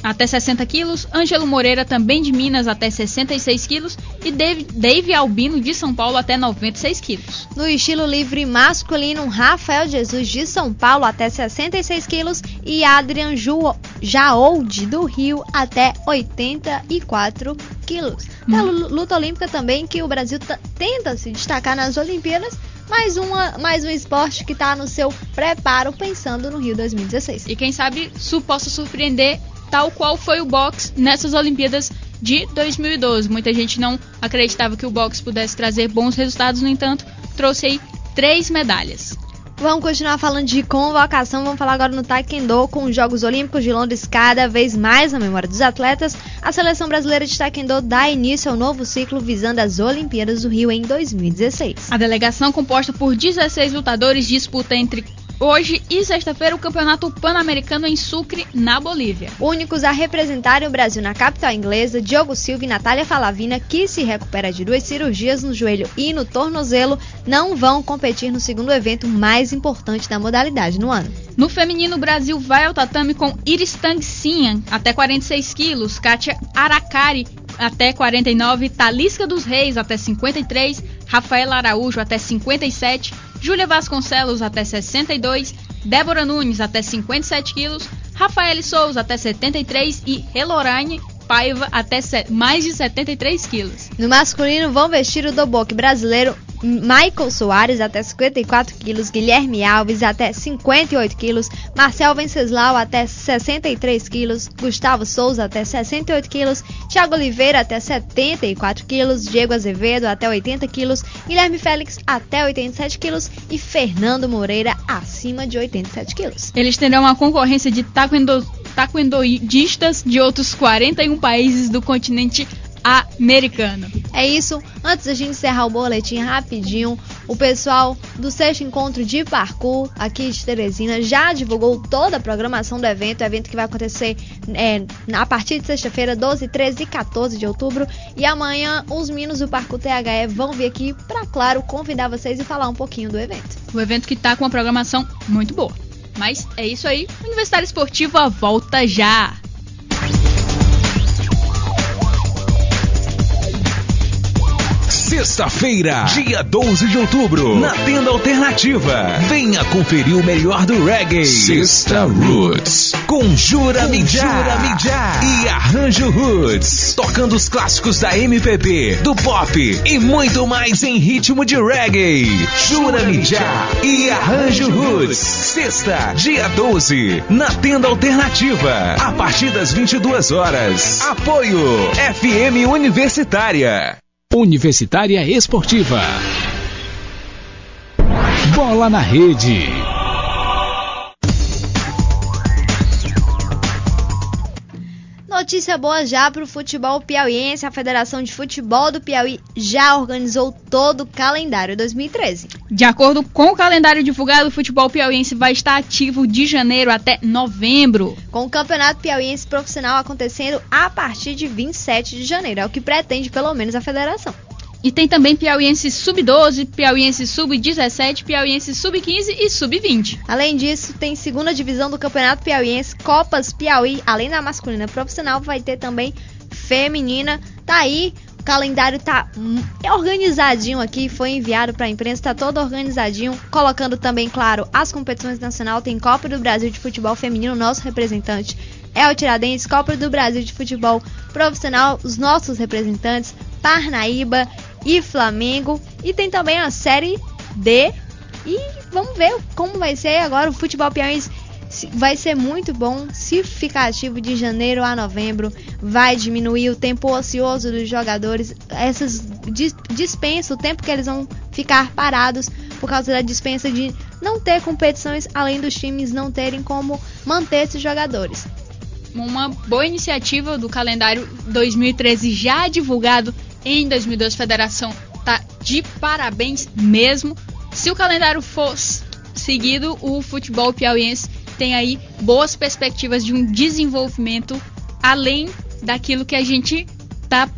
até 60 quilos. Ângelo Moreira, também de Minas, até 66 quilos. E Dave Albino, de São Paulo, até 96 quilos. No estilo livre masculino, Rafael Jesus, de São Paulo, até 66 quilos. E Adrian Jaoldi, do Rio, até 84 quilos. Na luta olímpica também, que o Brasil tenta se destacar nas Olimpíadas, mais um esporte que está no seu preparo pensando no Rio 2016. E quem sabe possa surpreender, tal qual foi o boxe nessas Olimpíadas de 2012. Muita gente não acreditava que o boxe pudesse trazer bons resultados, no entanto, trouxe aí 3 medalhas. Vamos continuar falando de convocação, vamos falar agora no Taekwondo, com os Jogos Olímpicos de Londres cada vez mais na memória dos atletas. A seleção brasileira de Taekwondo dá início ao novo ciclo visando as Olimpíadas do Rio em 2016. A delegação, composta por 16 lutadores, disputa entre hoje e sexta-feira o Campeonato Pan-Americano em Sucre, na Bolívia. Únicos a representarem o Brasil na capital inglesa, Diogo Silva e Natália Falavina, que se recupera de 2 cirurgias no joelho e no tornozelo, não vão competir no segundo evento mais importante da modalidade no ano. No feminino, o Brasil vai ao tatame com Iris Tangsinha, até 46 quilos, Kátia Aracari, até 49, Talisca dos Reis, até 53, Rafaela Araújo, até 57, Júlia Vasconcelos, até 62, Débora Nunes, até 57 quilos, Rafaele Souza, até 73 e Heloraine Paiva, até mais de 73 quilos. No masculino, vão vestir o doboque brasileiro Michael Soares, até 54 quilos, Guilherme Alves, até 58 quilos, Marcel Venceslau, até 63 quilos, Gustavo Souza, até 68 quilos, Thiago Oliveira, até 74 quilos, Diego Azevedo, até 80 quilos, Guilherme Félix, até 87 quilos e Fernando Moreira, acima de 87 quilos. Eles terão a concorrência de taekwondistas de outros 41 países do continente americano. É isso, antes da gente encerrar o boletim rapidinho, o pessoal do 6º Encontro de Parkour aqui de Teresina já divulgou toda a programação do evento que vai acontecer a partir de sexta-feira, 12, 13 e 14 de outubro, e amanhã os meninos do Parkour THE vão vir aqui para, claro, convidar vocês e falar um pouquinho do evento. O evento que tá com uma programação muito boa. Mas é isso aí, Universitário Esportiva volta já! Sexta-feira, dia 12 de outubro, na Tenda Alternativa. Venha conferir o melhor do reggae. Sexta Roots. Com Jura Mijá e Arranjo Roots. Tocando os clássicos da MPB, do pop e muito mais em ritmo de reggae. Jura Mijá e Arranjo Roots. Sexta, dia 12, na Tenda Alternativa. A partir das 22 horas. Apoio FM Universitária. Universitária Esportiva. Bola na Rede. Notícia boa já para o futebol piauiense. A Federação de Futebol do Piauí já organizou todo o calendário 2013. De acordo com o calendário divulgado, o futebol piauiense vai estar ativo de janeiro até novembro, com o Campeonato Piauiense Profissional acontecendo a partir de 27 de janeiro. É o que pretende, pelo menos, a federação. E tem também Piauiense Sub-12, Piauiense Sub-17, Piauiense Sub-15 e Sub-20. Além disso, tem segunda divisão do Campeonato Piauiense, Copas Piauí. Além da masculina profissional, vai ter também feminina. Tá aí, o calendário tá organizadinho aqui, foi enviado para a imprensa, tá todo organizadinho, colocando também, claro, as competições nacionais. Tem Copa do Brasil de Futebol Feminino, nosso representante é o Tiradentes, Copa do Brasil de Futebol Profissional, os nossos representantes, Parnaíba e Flamengo, e tem também a Série D, e vamos ver como vai ser agora o futebol piauiense. Vai ser muito bom se ficar ativo de janeiro a novembro, vai diminuir o tempo ocioso dos jogadores, essas dispensa, o tempo que eles vão ficar parados por causa da dispensa de não ter competições, além dos times não terem como manter esses jogadores. Uma boa iniciativa do calendário 2013 já divulgado em 2012. A federação tá de parabéns mesmo. Se o calendário for seguido, o futebol piauiense tem aí boas perspectivas de um desenvolvimento além daquilo que a gente tá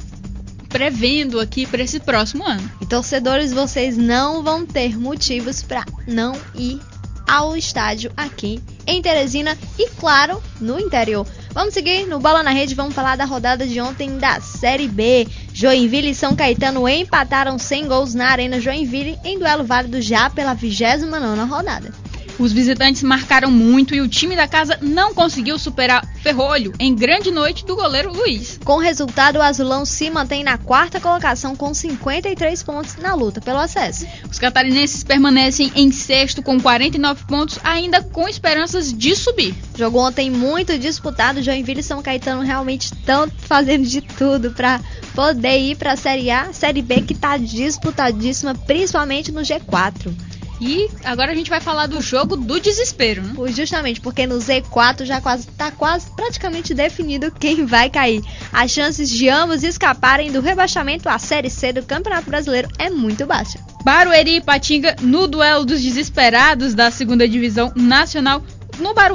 prevendo aqui para esse próximo ano. E torcedores, vocês não vão ter motivos para não ir ao estádio aqui em Teresina e, claro, no interior. Vamos seguir no Bola na Rede, vamos falar da rodada de ontem da Série B. Joinville e São Caetano empataram 100 gols na Arena Joinville em duelo válido já pela 29ª rodada. Os visitantes marcaram muito e o time da casa não conseguiu superar Ferrolho em grande noite do goleiro Luiz. Com o resultado, o azulão se mantém na 4ª colocação com 53 pontos na luta pelo acesso. Os catarinenses permanecem em 6º com 49 pontos, ainda com esperanças de subir. Jogo ontem muito disputado, Joinville e São Caetano realmente estão fazendo de tudo para poder ir para a Série A, Série B que está disputadíssima, principalmente no G4. E agora a gente vai falar do jogo do desespero, né? Justamente porque no Z4 já está quase praticamente definido quem vai cair. As chances de ambos escaparem do rebaixamento à Série C do Campeonato Brasileiro é muito baixa. Barueri e Ipatinga no duelo dos desesperados da segunda divisão nacional.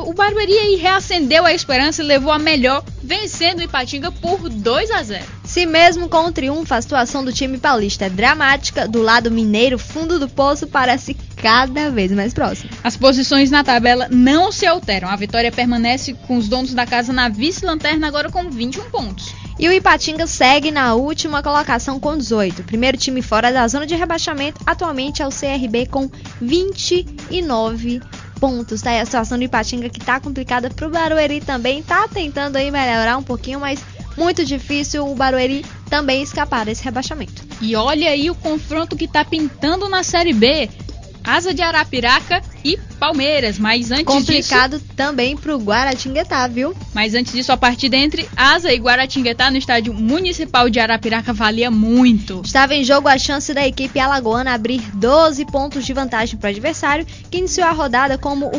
O Barueri aí reacendeu a esperança e levou a melhor, vencendo o Ipatinga por 2-0. Se mesmo com o triunfo a situação do time paulista é dramática, do lado mineiro, fundo do poço parece cada vez mais próximo. As posições na tabela não se alteram. A Vitória permanece com os donos da casa na vice-lanterna agora com 21 pontos. E o Ipatinga segue na última colocação com 18. O primeiro time fora da zona de rebaixamento atualmente é o CRB com 29 pontos. Tá aí a situação do Ipatinga que tá complicada pro Barueri também. Tá tentando aí melhorar um pouquinho, mas muito difícil o Barueri também escapar desse rebaixamento. E olha aí o confronto que tá pintando na Série B. Asa de Arapiraca e Palmeiras, mas antes complicado também pro Guaratinguetá, viu? Mas antes disso, a partida entre Asa e Guaratinguetá no estádio municipal de Arapiraca valia muito. Estava em jogo a chance da equipe alagoana abrir 12 pontos de vantagem para o adversário, que iniciou a rodada como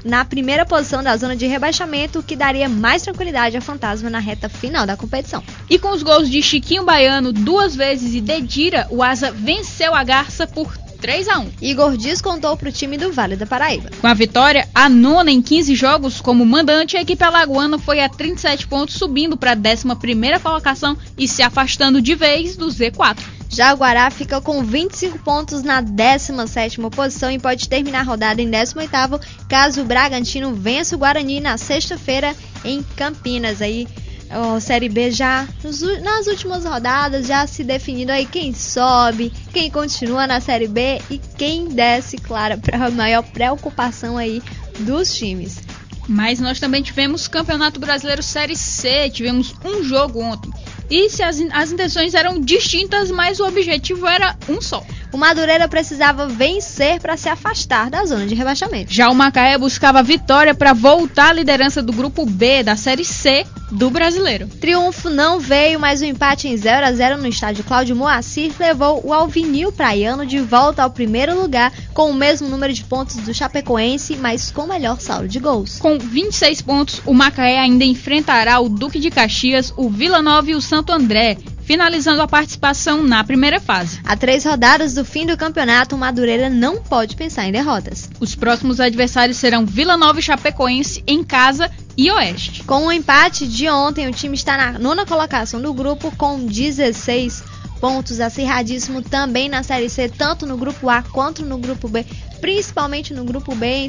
na primeira posição da zona de rebaixamento, o que daria mais tranquilidade ao Fantasma na reta final da competição. E com os gols de Chiquinho Baiano 2 vezes e Dedira, o Asa venceu a Garça por 3-1. Igor descontou para o time do Vale do Paraíba. Com a vitória, a nona em 15 jogos como mandante, a equipe alagoana foi a 37 pontos, subindo para a 11ª colocação e se afastando de vez do Z4. Já o Guará fica com 25 pontos na 17ª posição e pode terminar a rodada em 18º, caso o Bragantino vença o Guarani na sexta-feira em Campinas. Aí a Série B já nas últimas rodadas, já se definindo aí quem sobe, quem continua na Série B e quem desce, claro, para a maior preocupação aí dos times. Mas nós também tivemos Campeonato Brasileiro Série C, tivemos um jogo ontem. E se as intenções eram distintas, mas o objetivo era um só. O Madureira precisava vencer para se afastar da zona de rebaixamento. Já o Macaé buscava vitória para voltar à liderança do grupo B da Série C do Brasileiro. Triunfo não veio, mas o empate em 0-0 no estádio Cláudio Moacir levou o Alvinil Praiano de volta ao primeiro lugar, com o mesmo número de pontos do Chapecoense, mas com melhor saldo de gols. Com 26 pontos, o Macaé ainda enfrentará o Duque de Caxias, o Vila Nova e o Santo André, finalizando a participação na primeira fase. A 3 rodadas do fim do campeonato, o Madureira não pode pensar em derrotas. Os próximos adversários serão Vila Nova e Chapecoense em casa e Oeste. Com o empate de ontem, o time está na 9ª colocação do grupo com 16 pontos, acirradíssimo também na Série C, tanto no grupo A quanto no grupo B, principalmente no grupo B,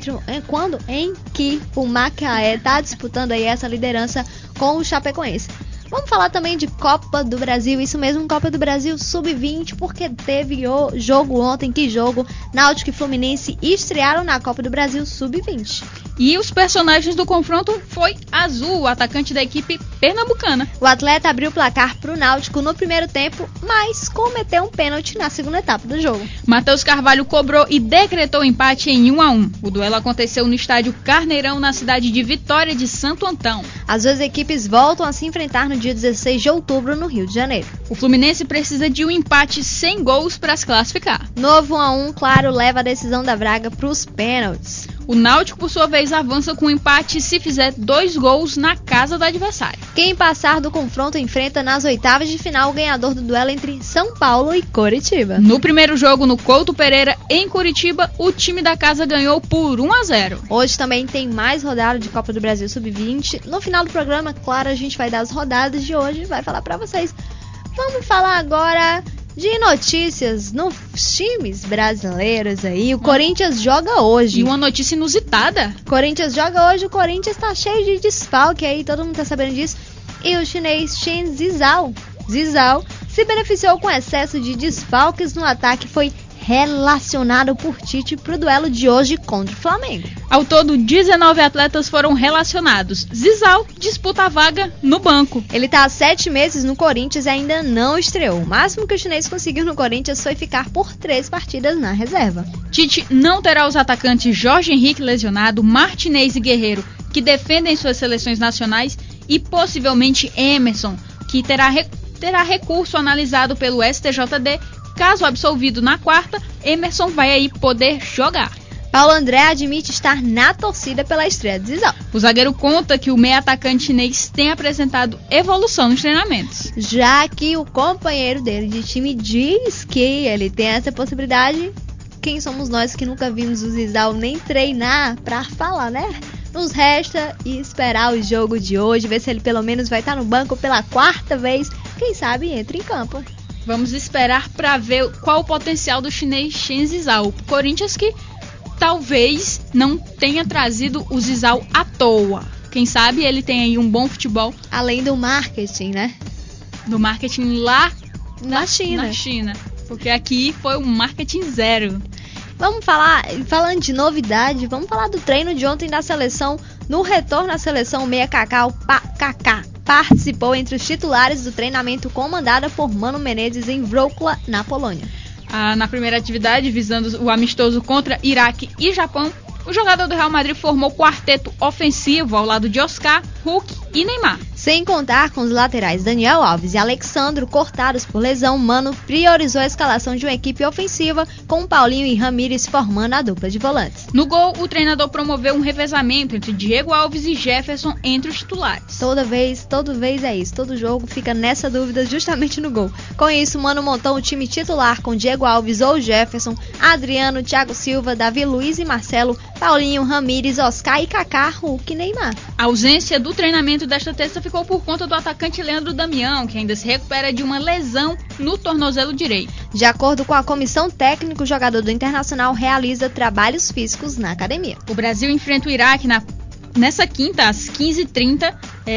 em que o Macaé está disputando aí essa liderança com o Chapecoense. Vamos falar também de Copa do Brasil, isso mesmo, Copa do Brasil Sub-20, porque teve o jogo ontem, que jogo, Náutico e Fluminense estrearam na Copa do Brasil Sub-20. E os personagens do confronto foi Azul, o atacante da equipe pernambucana. O atleta abriu o placar para o Náutico no primeiro tempo, mas cometeu um pênalti na segunda etapa do jogo. Matheus Carvalho cobrou e decretou o empate em 1-1. O duelo aconteceu no estádio Carneirão, na cidade de Vitória de Santo Antão. As duas equipes voltam a se enfrentar no dia 16 de outubro no Rio de Janeiro. O Fluminense precisa de um empate sem gols para se classificar. Novo 1-1, claro, leva a decisão da Braga para os pênaltis. O Náutico, por sua vez, avança com um empate se fizer 2 gols na casa do adversário. Quem passar do confronto enfrenta nas oitavas de final o ganhador do duelo entre São Paulo e Coritiba. No primeiro jogo no Couto Pereira, em Curitiba, o time da casa ganhou por 1-0. Hoje também tem mais rodada de Copa do Brasil Sub-20. No final do programa, claro, a gente vai dar as rodadas de hoje e vai falar pra vocês. Vamos falar agora de notícias nos times brasileiros aí. O Corinthians joga hoje. E uma notícia inusitada. Corinthians joga hoje, o Corinthians tá cheio de desfalque aí, todo mundo tá sabendo disso. E o chinês Chen Zizao se beneficiou com excesso de desfalques no ataque, foi relacionado por Tite para o duelo de hoje contra o Flamengo. Ao todo, 19 atletas foram relacionados. Zizao disputa a vaga no banco. Ele está há 7 meses no Corinthians e ainda não estreou. O máximo que o chinês conseguiu no Corinthians foi ficar por 3 partidas na reserva. Tite não terá os atacantes Jorge Henrique lesionado, Martinez e Guerreiro, que defendem suas seleções nacionais, e possivelmente Emerson, que terá recurso analisado pelo STJD. Caso absolvido na quarta, Emerson vai aí poder jogar. Paulo André admite estar na torcida pela estreia de Zizal. O zagueiro conta que o meio atacante chinês tem apresentado evolução nos treinamentos. Já que o companheiro dele de time diz que ele tem essa possibilidade, quem somos nós que nunca vimos o Zizal nem treinar pra falar, né? Nos resta esperar o jogo de hoje, ver se ele pelo menos vai estar no banco pela 4ª vez. Quem sabe entra em campo. Vamos esperar para ver qual o potencial do chinês Shen Zizal. O Corinthians que talvez não tenha trazido o Zizal à toa. Quem sabe ele tem aí um bom futebol. Além do marketing, né? Do marketing lá na China. Porque aqui foi um marketing zero. Vamos falando de novidade, vamos falar do treino de ontem da seleção. No retorno à seleção, o meia Kaká participou entre os titulares do treinamento comandado por Mano Menezes em Wrocław, na Polônia. Na primeira atividade, visando o amistoso contra Iraque e Japão, o jogador do Real Madrid formou quarteto ofensivo ao lado de Oscar, Hulk e Neymar. Sem contar com os laterais Daniel Alves e Alexandro, cortados por lesão, Mano priorizou a escalação de uma equipe ofensiva, com Paulinho e Ramírez formando a dupla de volantes. No gol, o treinador promoveu um revezamento entre Diego Alves e Jefferson entre os titulares. Toda vez é isso, todo jogo fica nessa dúvida justamente no gol. Com isso, Mano montou um time titular com Diego Alves ou Jefferson, Adriano, Thiago Silva, Davi Luiz e Marcelo, Paulinho, Ramírez, Oscar e Kaká, Hulk e Neymar. A ausência do treinamento desta terça ficou por conta do atacante Leandro Damião, que ainda se recupera de uma lesão no tornozelo direito. De acordo com a comissão técnica, o jogador do Internacional realiza trabalhos físicos na academia. O Brasil enfrenta o Iraque nessa quinta, às 15h30,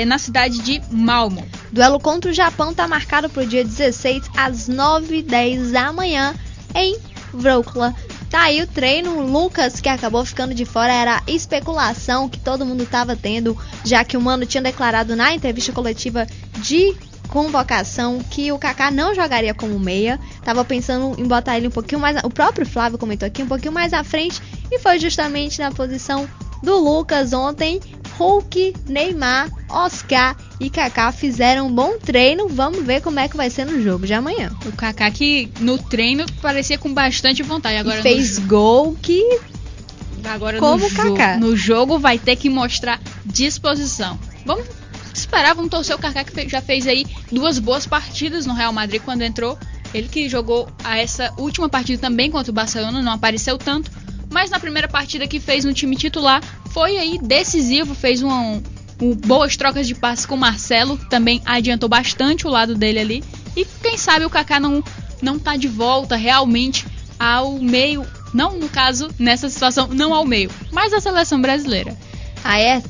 na cidade de Malmö. Duelo contra o Japão está marcado para o dia 16, às 9h10 da manhã, em Wrocław. Tá aí o treino. O Lucas, que acabou ficando de fora, era a especulação que todo mundo estava tendo, já que o Mano tinha declarado na entrevista coletiva de convocação que o Kaká não jogaria como meia. Tava pensando em botar ele um pouquinho mais... O próprio Flávio comentou aqui, um pouquinho mais à frente, e foi justamente na posição do Lucas ontem. Hulk, Neymar, Oscar e Kaká fizeram um bom treino. Vamos ver como é que vai ser no jogo de amanhã. O Kaká que no treino parecia com bastante vontade. Agora e fez gol que... Agora como o Kaká. No jogo vai ter que mostrar disposição. Vamos esperar, vamos torcer o Kaká, que já fez aí 2 boas partidas no Real Madrid quando entrou. Ele que jogou essa última partida também contra o Barcelona, não apareceu tanto. Mas na primeira partida que fez no time titular, foi aí decisivo, fez boas trocas de passes com o Marcelo, também adiantou bastante o lado dele ali. E quem sabe o Kaká não tá de volta realmente ao meio, não no caso, nessa situação, não ao meio, mas à seleção brasileira.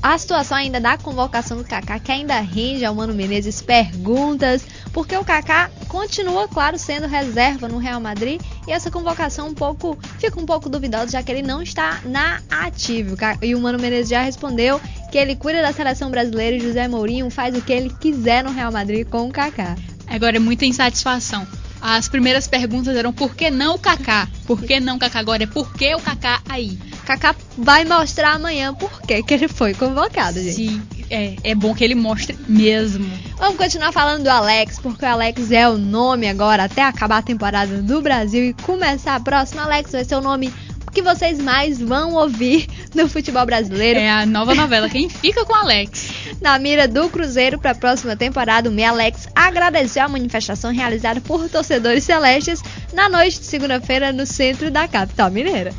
A situação ainda da convocação do Kaká, que ainda rende ao Mano Menezes perguntas, porque o Kaká continua, claro, sendo reserva no Real Madrid, e essa convocação fica um pouco duvidosa, já que ele não está na ativa. E o Mano Menezes já respondeu que ele cuida da seleção brasileira e José Mourinho faz o que ele quiser no Real Madrid com o Kaká. Agora é muita insatisfação. As primeiras perguntas eram por que não o Kaká? Por que não o Kaká? Agora é por que o Kaká aí? Kaká vai mostrar amanhã por que ele foi convocado, gente. Sim, é bom que ele mostre mesmo. Vamos continuar falando do Alex, porque o Alex é o nome agora até acabar a temporada do Brasil e começar a próxima. Alex vai ser o nome que vocês mais vão ouvir no futebol brasileiro. É a nova novela, Quem Fica com Alex. Na mira do Cruzeiro para a próxima temporada, o meia Alex agradeceu a manifestação realizada por torcedores celestes na noite de segunda-feira no centro da capital mineira.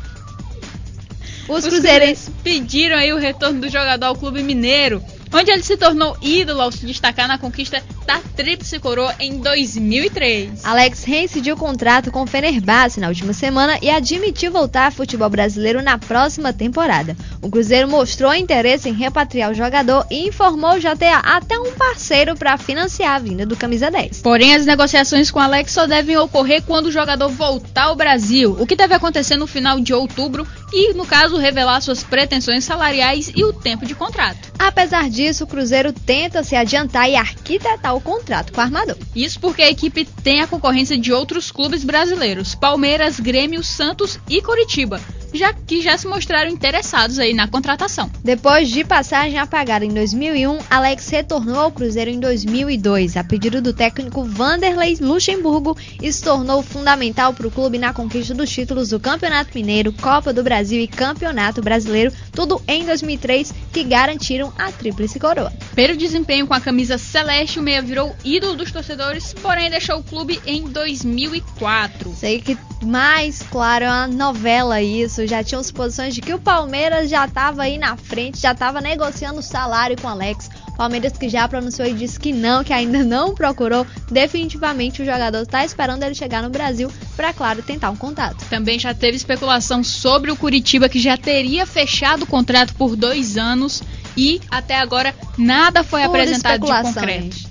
Os cruzeirenses pediram aí o retorno do jogador ao clube mineiro, onde ele se tornou ídolo ao se destacar na conquista da Tríplice Coroa em 2003. Alex reincidiu o contrato com o Fenerbahçe na última semana e admitiu voltar ao futebol brasileiro na próxima temporada. O Cruzeiro mostrou interesse em repatriar o jogador e informou já ter até um parceiro para financiar a vinda do camisa 10. Porém, as negociações com Alex só devem ocorrer quando o jogador voltar ao Brasil, o que deve acontecer no final de outubro e, no caso, revelar suas pretensões salariais e o tempo de contrato. Apesar disso, o Cruzeiro tenta se adiantar e arquitetar o contrato com o armador. Isso porque a equipe tem a concorrência de outros clubes brasileiros, Palmeiras, Grêmio, Santos e Coritiba. já se mostraram interessados aí na contratação. Depois de passagem apagada em 2001, Alex retornou ao Cruzeiro em 2002. A pedido do técnico Vanderlei Luxemburgo, e se tornou fundamental para o clube na conquista dos títulos do Campeonato Mineiro, Copa do Brasil e Campeonato Brasileiro, tudo em 2003, que garantiram a tríplice coroa. Pelo desempenho com a camisa celeste, o meia virou ídolo dos torcedores, porém deixou o clube em 2004. Sei que mais, claro, é uma novela isso, já tinham suposições de que o Palmeiras já estava aí na frente, já estava negociando o salário com o Alex. Palmeiras que já pronunciou e disse que ainda não procurou. Definitivamente o jogador está esperando ele chegar no Brasil para, claro, tentar um contato. Também já teve especulação sobre o Curitiba, que já teria fechado o contrato por 2 anos e até agora nada foi apresentado de concreto. Gente.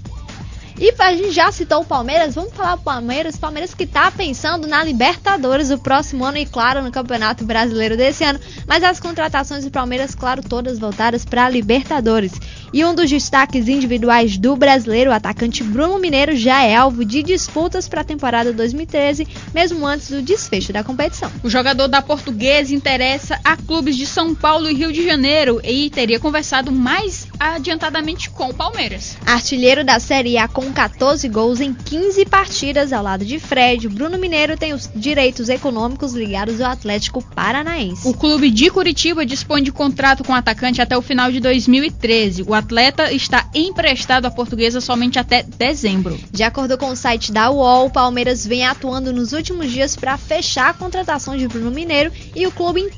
E a gente já citou o Palmeiras, vamos falar do Palmeiras que está pensando na Libertadores do próximo ano e, claro, no Campeonato Brasileiro desse ano. Mas as contratações do Palmeiras, claro, todas voltadas para a Libertadores. E um dos destaques individuais do brasileiro, o atacante Bruno Mineiro, já é alvo de disputas para a temporada 2013, mesmo antes do desfecho da competição. O jogador da Portuguesa interessa a clubes de São Paulo e Rio de Janeiro e teria conversado mais adiantadamente com o Palmeiras. Artilheiro da Série A com 14 gols em 15 partidas ao lado de Fred, Bruno Mineiro tem os direitos econômicos ligados ao Atlético Paranaense. O clube de Curitiba dispõe de contrato com o atacante até o final de 2013. O atleta está emprestado à Portuguesa somente até dezembro. De acordo com o site da UOL, o Palmeiras vem atuando nos últimos dias para fechar a contratação de Bruno Mineiro e o clube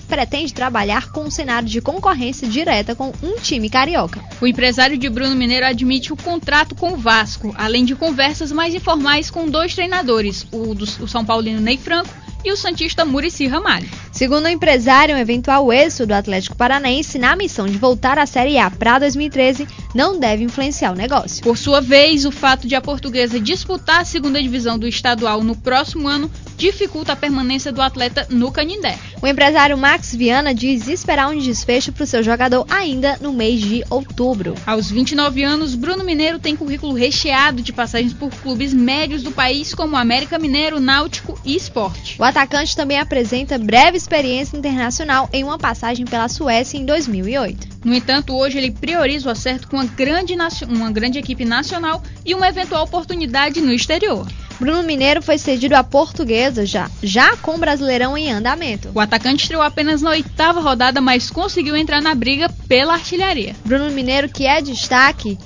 pretende trabalhar com um cenário de concorrência direta com um time carioca. O empresário de Bruno Mineiro admite o contrato com o Vasco, além de conversas mais informais com 2 treinadores, o São Paulino Ney Franco e o santista Muricy Ramalho. Segundo o empresário, um eventual êxito do Atlético Paranaense na missão de voltar à Série A para 2013 não deve influenciar o negócio. Por sua vez, o fato de a Portuguesa disputar a segunda divisão do estadual no próximo ano dificulta a permanência do atleta no Canindé. O empresário Max Viana diz esperar um desfecho para o seu jogador ainda no mês de outubro. Aos 29 anos, Bruno Mineiro tem currículo recheado de passagens por clubes médios do país como América Mineiro, Náutico e Sport. O atacante também apresenta breve experiência internacional em uma passagem pela Suécia em 2008. No entanto, hoje ele prioriza o acerto com uma grande equipe nacional e uma eventual oportunidade no exterior. Bruno Mineiro foi cedido à Portuguesa já com o Brasileirão em andamento. O atacante estreou apenas na 8ª rodada, mas conseguiu entrar na briga pela artilharia. Bruno Mineiro, que é destaque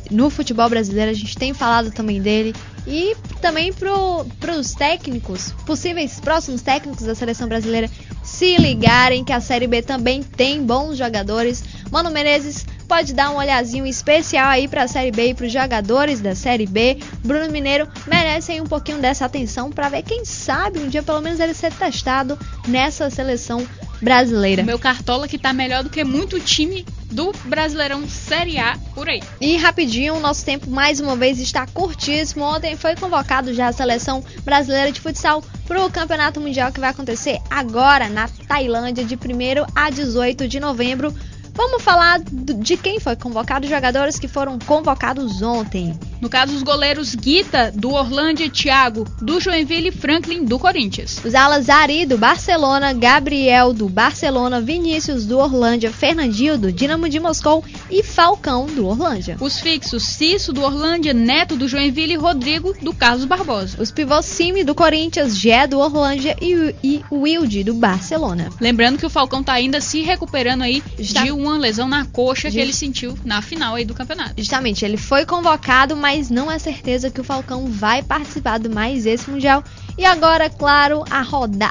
no futebol brasileiro, a gente tem falado também dele. E também para os técnicos, possíveis próximos técnicos da seleção brasileira, se ligarem que a Série B também tem bons jogadores. Mano Menezes pode dar um olhazinho especial aí para a Série B e para os jogadores da Série B. Bruno Mineiro merece aí um pouquinho dessa atenção para ver, quem sabe, um dia pelo menos ele ser testado nessa seleção brasileira. O meu Cartola que tá melhor do que muito time do Brasileirão Série A por aí. E rapidinho, o nosso tempo mais uma vez está curtíssimo. Ontem foi convocado já a seleção brasileira de futsal para o Campeonato Mundial que vai acontecer agora na Tailândia de 1º a 18 de novembro. Vamos falar de quem foi convocado, os jogadores que foram convocados ontem. No caso, os goleiros Guita, do Orlândia, Thiago, do Joinville e Franklin, do Corinthians. Os alas Ari, do Barcelona, Gabriel, do Barcelona, Vinícius, do Orlândia, Fernandinho, do Dinamo de Moscou e Falcão, do Orlândia. Os fixos, Cício, do Orlândia, Neto, do Joinville e Rodrigo, do Carlos Barbosa. Os pivôs Simi, do Corinthians, Gé, do Orlândia e Wilde, do Barcelona. Lembrando que o Falcão tá ainda se recuperando aí de uma lesão na coxa que ele sentiu na final aí do campeonato. Justamente, ele foi convocado, mas não é certeza que o Falcão vai participar do mais esse Mundial. E agora, claro,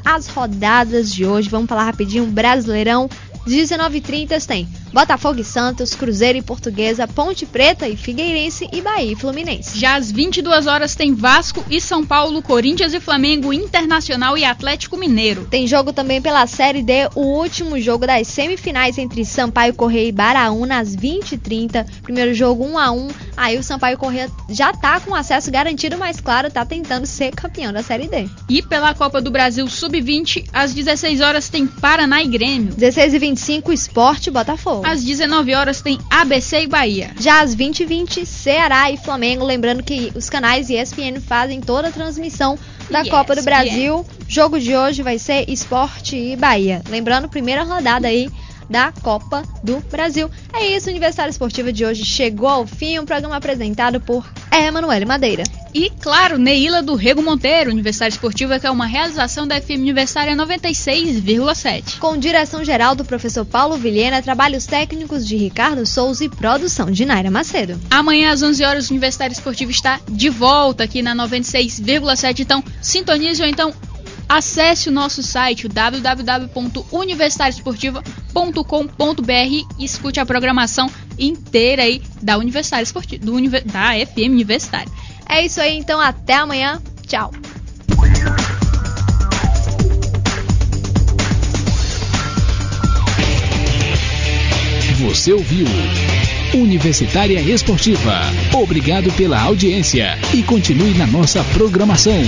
as rodadas de hoje. Vamos falar rapidinho, Brasileirão. 19h30 tem Botafogo e Santos, Cruzeiro e Portuguesa, Ponte Preta e Figueirense e Bahia e Fluminense. Já às 22 horas tem Vasco e São Paulo, Corinthians e Flamengo, Internacional e Atlético Mineiro. Tem jogo também pela Série D, o último jogo das semifinais entre Sampaio Corrêa e Baraúna às 20h30. Primeiro jogo 1-1, aí o Sampaio Corrêa já tá com acesso garantido, mas claro, tá tentando ser campeão da Série D. E pela Copa do Brasil Sub-20, às 16 horas tem Paraná e Grêmio. 16h25 20h25, Sport Botafogo. Às 19 horas tem ABC e Bahia. Já às 20h20, Ceará e Flamengo. Lembrando que os canais ESPN fazem toda a transmissão da Copa do Brasil. Jogo de hoje vai ser Sport e Bahia. Lembrando, primeira rodada aí da Copa do Brasil. É isso, o Universitário Esportiva de hoje chegou ao fim, um programa apresentado por Emanuele Madeira. E, claro, Neila do Rego Monteiro, Universitário Esportiva, que é uma realização da FM Universitária 96,7. Com direção geral do professor Paulo Vilhena, trabalhos técnicos de Ricardo Souza e produção de Naira Macedo. Amanhã às 11 horas o Universitário Esportivo está de volta aqui na 96,7, então sintonize ou então acesse o nosso site, www.universitarioesportiva.com.br, e escute a programação inteira aí da Universitário Esportivo, da FM Universitária. É isso aí, então até amanhã. Tchau. Você ouviu Universitária Esportiva. Obrigado pela audiência e continue na nossa programação.